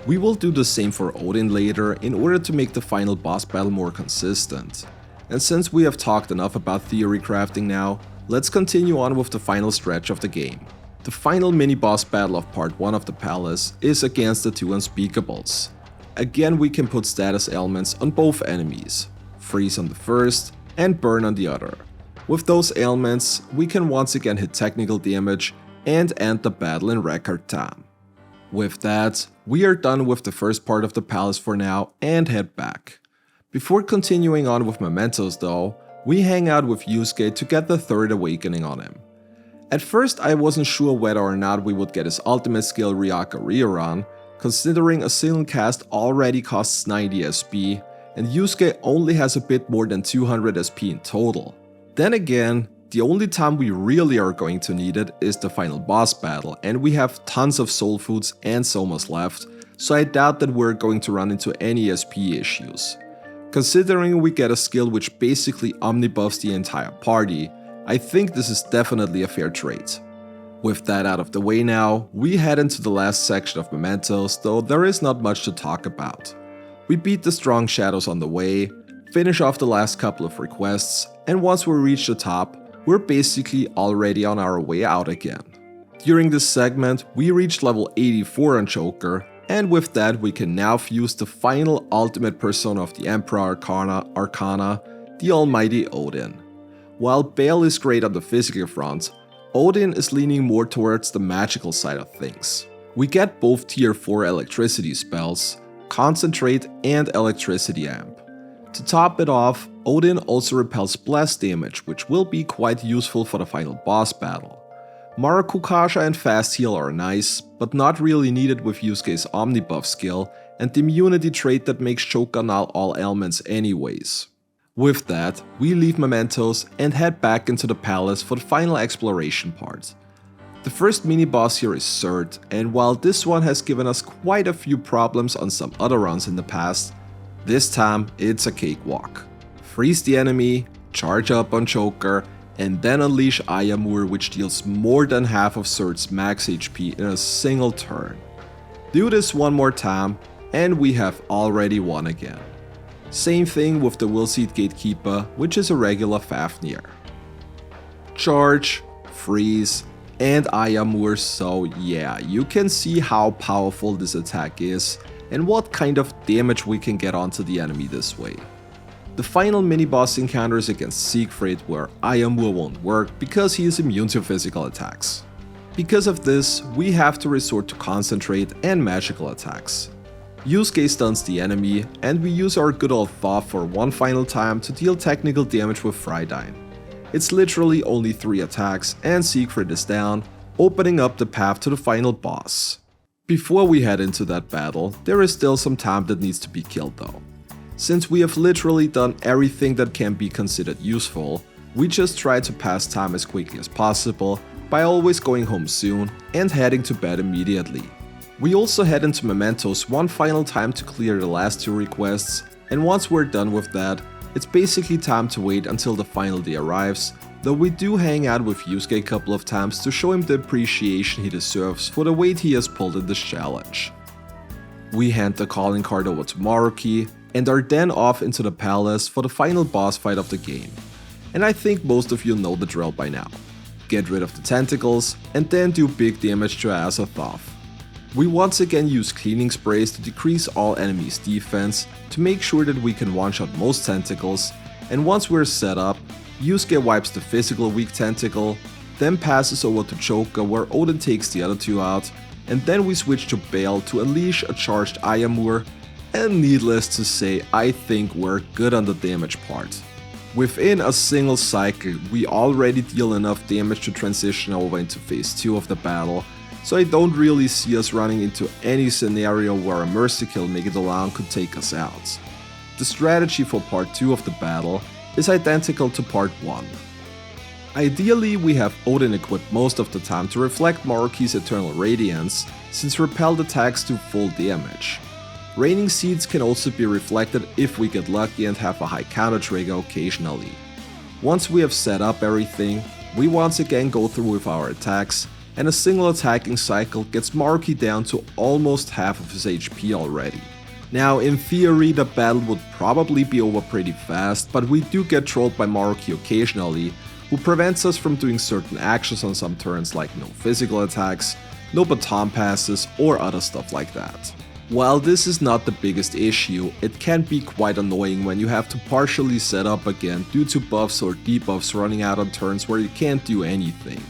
We will do the same for Odin later in order to make the final boss battle more consistent. And since we have talked enough about theory crafting now, let's continue on with the final stretch of the game. The final mini-boss battle of part 1 of the palace is against the two Unspeakables. Again, we can put status ailments on both enemies, freeze on the first and burn on the other. With those ailments, we can once again hit technical damage and end the battle in record time. With that, we are done with the first part of the palace for now and head back. Before continuing on with Mementos though, we hang out with Yusuke to get the third awakening on him. At first I wasn't sure whether or not we would get his ultimate skill Ryaka Ryoran, considering a single cast already costs 90 SP and Yusuke only has a bit more than 200 SP in total. Then again, the only time we really are going to need it is the final boss battle and we have tons of soul foods and somas left, so I doubt that we're going to run into any SP issues. Considering we get a skill which basically omnibuffs the entire party, I think this is definitely a fair trade. With that out of the way now, we head into the last section of Mementos, though there is not much to talk about. We beat the strong shadows on the way, finish off the last couple of requests, and once we reach the top, we're basically already on our way out again. During this segment, we reached level 84 on Joker, and with that we can now fuse the final ultimate persona of the Emperor Arcana, the almighty Odin. While Bale is great on the physical front, Odin is leaning more towards the magical side of things. We get both tier 4 electricity spells, Concentrate and Electricity Amp. To top it off, Odin also repels blast damage, which will be quite useful for the final boss battle. Marakukasha and Fast Heal are nice, but not really needed with Yusuke's Omnibuff skill and the immunity trait that makes Joker null all ailments anyways. With that, we leave Mementos and head back into the palace for the final exploration part. The first mini-boss here is Zerd, and while this one has given us quite a few problems on some other runs in the past, this time it's a cakewalk. Freeze the enemy, charge up on Joker, and then unleash Ayamur, which deals more than half of Zerd's max HP in a single turn. Do this one more time, and we have already won again. Same thing with the Willseed Gatekeeper, which is a regular Fafnir. Charge, freeze, and Ayamur, so yeah, you can see how powerful this attack is and what kind of damage we can get onto the enemy this way. The final mini-boss encounters against Siegfried where Ayamur won't work because he is immune to physical attacks. Because of this, we have to resort to Concentrate and magical attacks. Yusuke stuns the enemy, and we use our good old Thoth for one final time to deal technical damage with Fridine. It's literally only 3 attacks and Siegfried is down, opening up the path to the final boss. Before we head into that battle, there is still some time that needs to be killed though. Since we have literally done everything that can be considered useful, we just try to pass time as quickly as possible by always going home soon and heading to bed immediately. We also head into Mementos one final time to clear the last 2 requests, and once we're done with that, it's basically time to wait until the final day arrives, though we do hang out with Yusuke a couple of times to show him the appreciation he deserves for the weight he has pulled in this challenge. We hand the calling card over to Maruki, and are then off into the palace for the final boss fight of the game. And I think most of you know the drill by now. Get rid of the tentacles, and then do big damage to Thoth. We once again use cleaning sprays to decrease all enemies' defense to make sure that we can one-shot most tentacles, and once we're set up, Yusuke wipes the physical weak tentacle, then passes over to Joker where Odin takes the other 2 out, and then we switch to Bale to unleash a charged Ayamur, and needless to say, I think we're good on the damage part. Within a single cycle, we already deal enough damage to transition over into phase 2 of the battle, so I don't really see us running into any scenario where a mercy kill make it alone could take us out. The strategy for part 2 of the battle is identical to part 1. Ideally, we have Odin equipped most of the time to reflect Maruki's Eternal Radiance, since repelled attacks do full damage. Raining Seeds can also be reflected if we get lucky and have a high counter trigger occasionally. Once we have set up everything, we once again go through with our attacks, and a single attacking cycle gets Maruki down to almost half of his HP already. Now, in theory, the battle would probably be over pretty fast, but we do get trolled by Maruki occasionally, who prevents us from doing certain actions on some turns like no physical attacks, no baton passes, or other stuff like that. While this is not the biggest issue, it can be quite annoying when you have to partially set up again due to buffs or debuffs running out on turns where you can't do anything.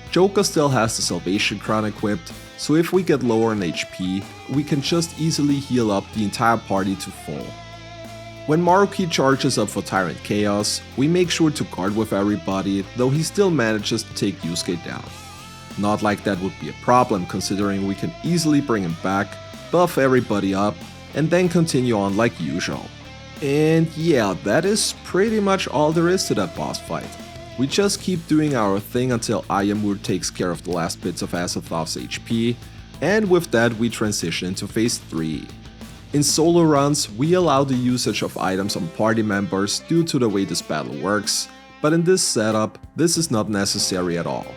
Joker still has the Salvation Crown equipped, so if we get lower in HP, we can just easily heal up the entire party to full. When Maruki charges up for Tyrant Chaos, we make sure to guard with everybody, though he still manages to take Yusuke down. Not like that would be a problem considering we can easily bring him back, buff everybody up, and then continue on like usual. And yeah, that is pretty much all there is to that boss fight. We just keep doing our thing until Ayamur takes care of the last bits of Azathoth's HP, and with that we transition into phase 3. In solo runs, we allow the usage of items on party members due to the way this battle works, but in this setup, this is not necessary at all.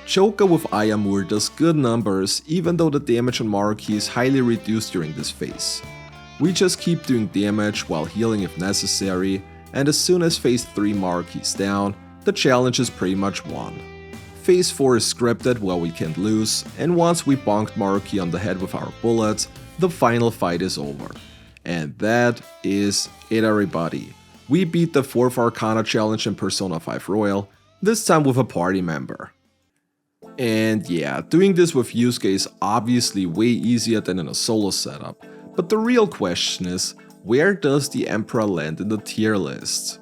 Joker with Ayamur does good numbers even though the damage on Maruki is highly reduced during this phase. We just keep doing damage while healing if necessary, and as soon as phase 3 Maruki is down, the challenge is pretty much won. Phase 4 is scripted where we can't lose, and once we bonked Maruki on the head with our bullet, the final fight is over. And that is it, everybody. We beat the 4th Arcana challenge in Persona 5 Royal, this time with a party member. And yeah, doing this with Yusuke is obviously way easier than in a solo setup, but the real question is, where does the Emperor land in the tier list?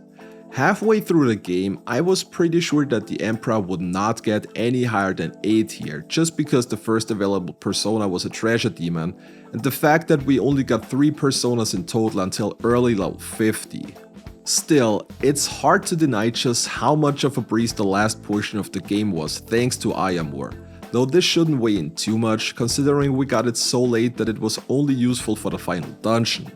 Halfway through the game, I was pretty sure that the Emperor would not get any higher than A tier just because the first available persona was a treasure demon, and the fact that we only got 3 personas in total until early level 50. Still, it's hard to deny just how much of a breeze the last portion of the game was thanks to Ayamur, though this shouldn't weigh in too much considering we got it so late that it was only useful for the final dungeon.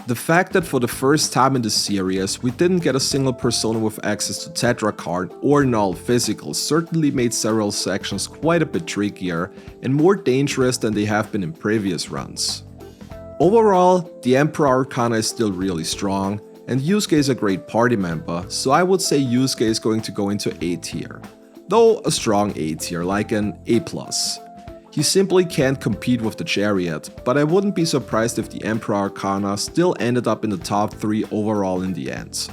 The fact that for the first time in the series we didn't get a single persona with access to Tetra card or null physical certainly made several sections quite a bit trickier and more dangerous than they have been in previous runs. Overall, the Emperor Arcana is still really strong, and Yusuke is a great party member, so I would say Yusuke is going to go into A tier. Though a strong A tier, like an A+. He simply can't compete with the Chariot, but I wouldn't be surprised if the Emperor Arcana still ended up in the top 3 overall in the end.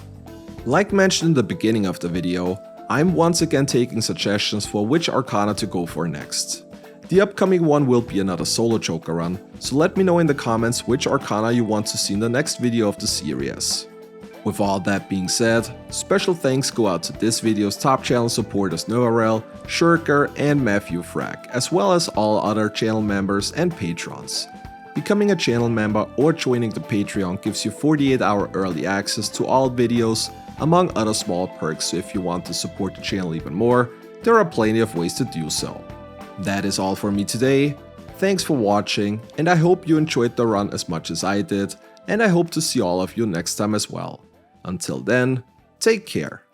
Like mentioned in the beginning of the video, I'm once again taking suggestions for which Arcana to go for next. The upcoming one will be another solo Joker run, so let me know in the comments which Arcana you want to see in the next video of the series. With all that being said, special thanks go out to this video's top channel supporters Novarel, Shurker and Matthew Frack, as well as all other channel members and patrons. Becoming a channel member or joining the Patreon gives you 48-hour early access to all videos, among other small perks, so if you want to support the channel even more, there are plenty of ways to do so. That is all for me today. Thanks for watching, and I hope you enjoyed the run as much as I did, and I hope to see all of you next time as well. Until then, take care.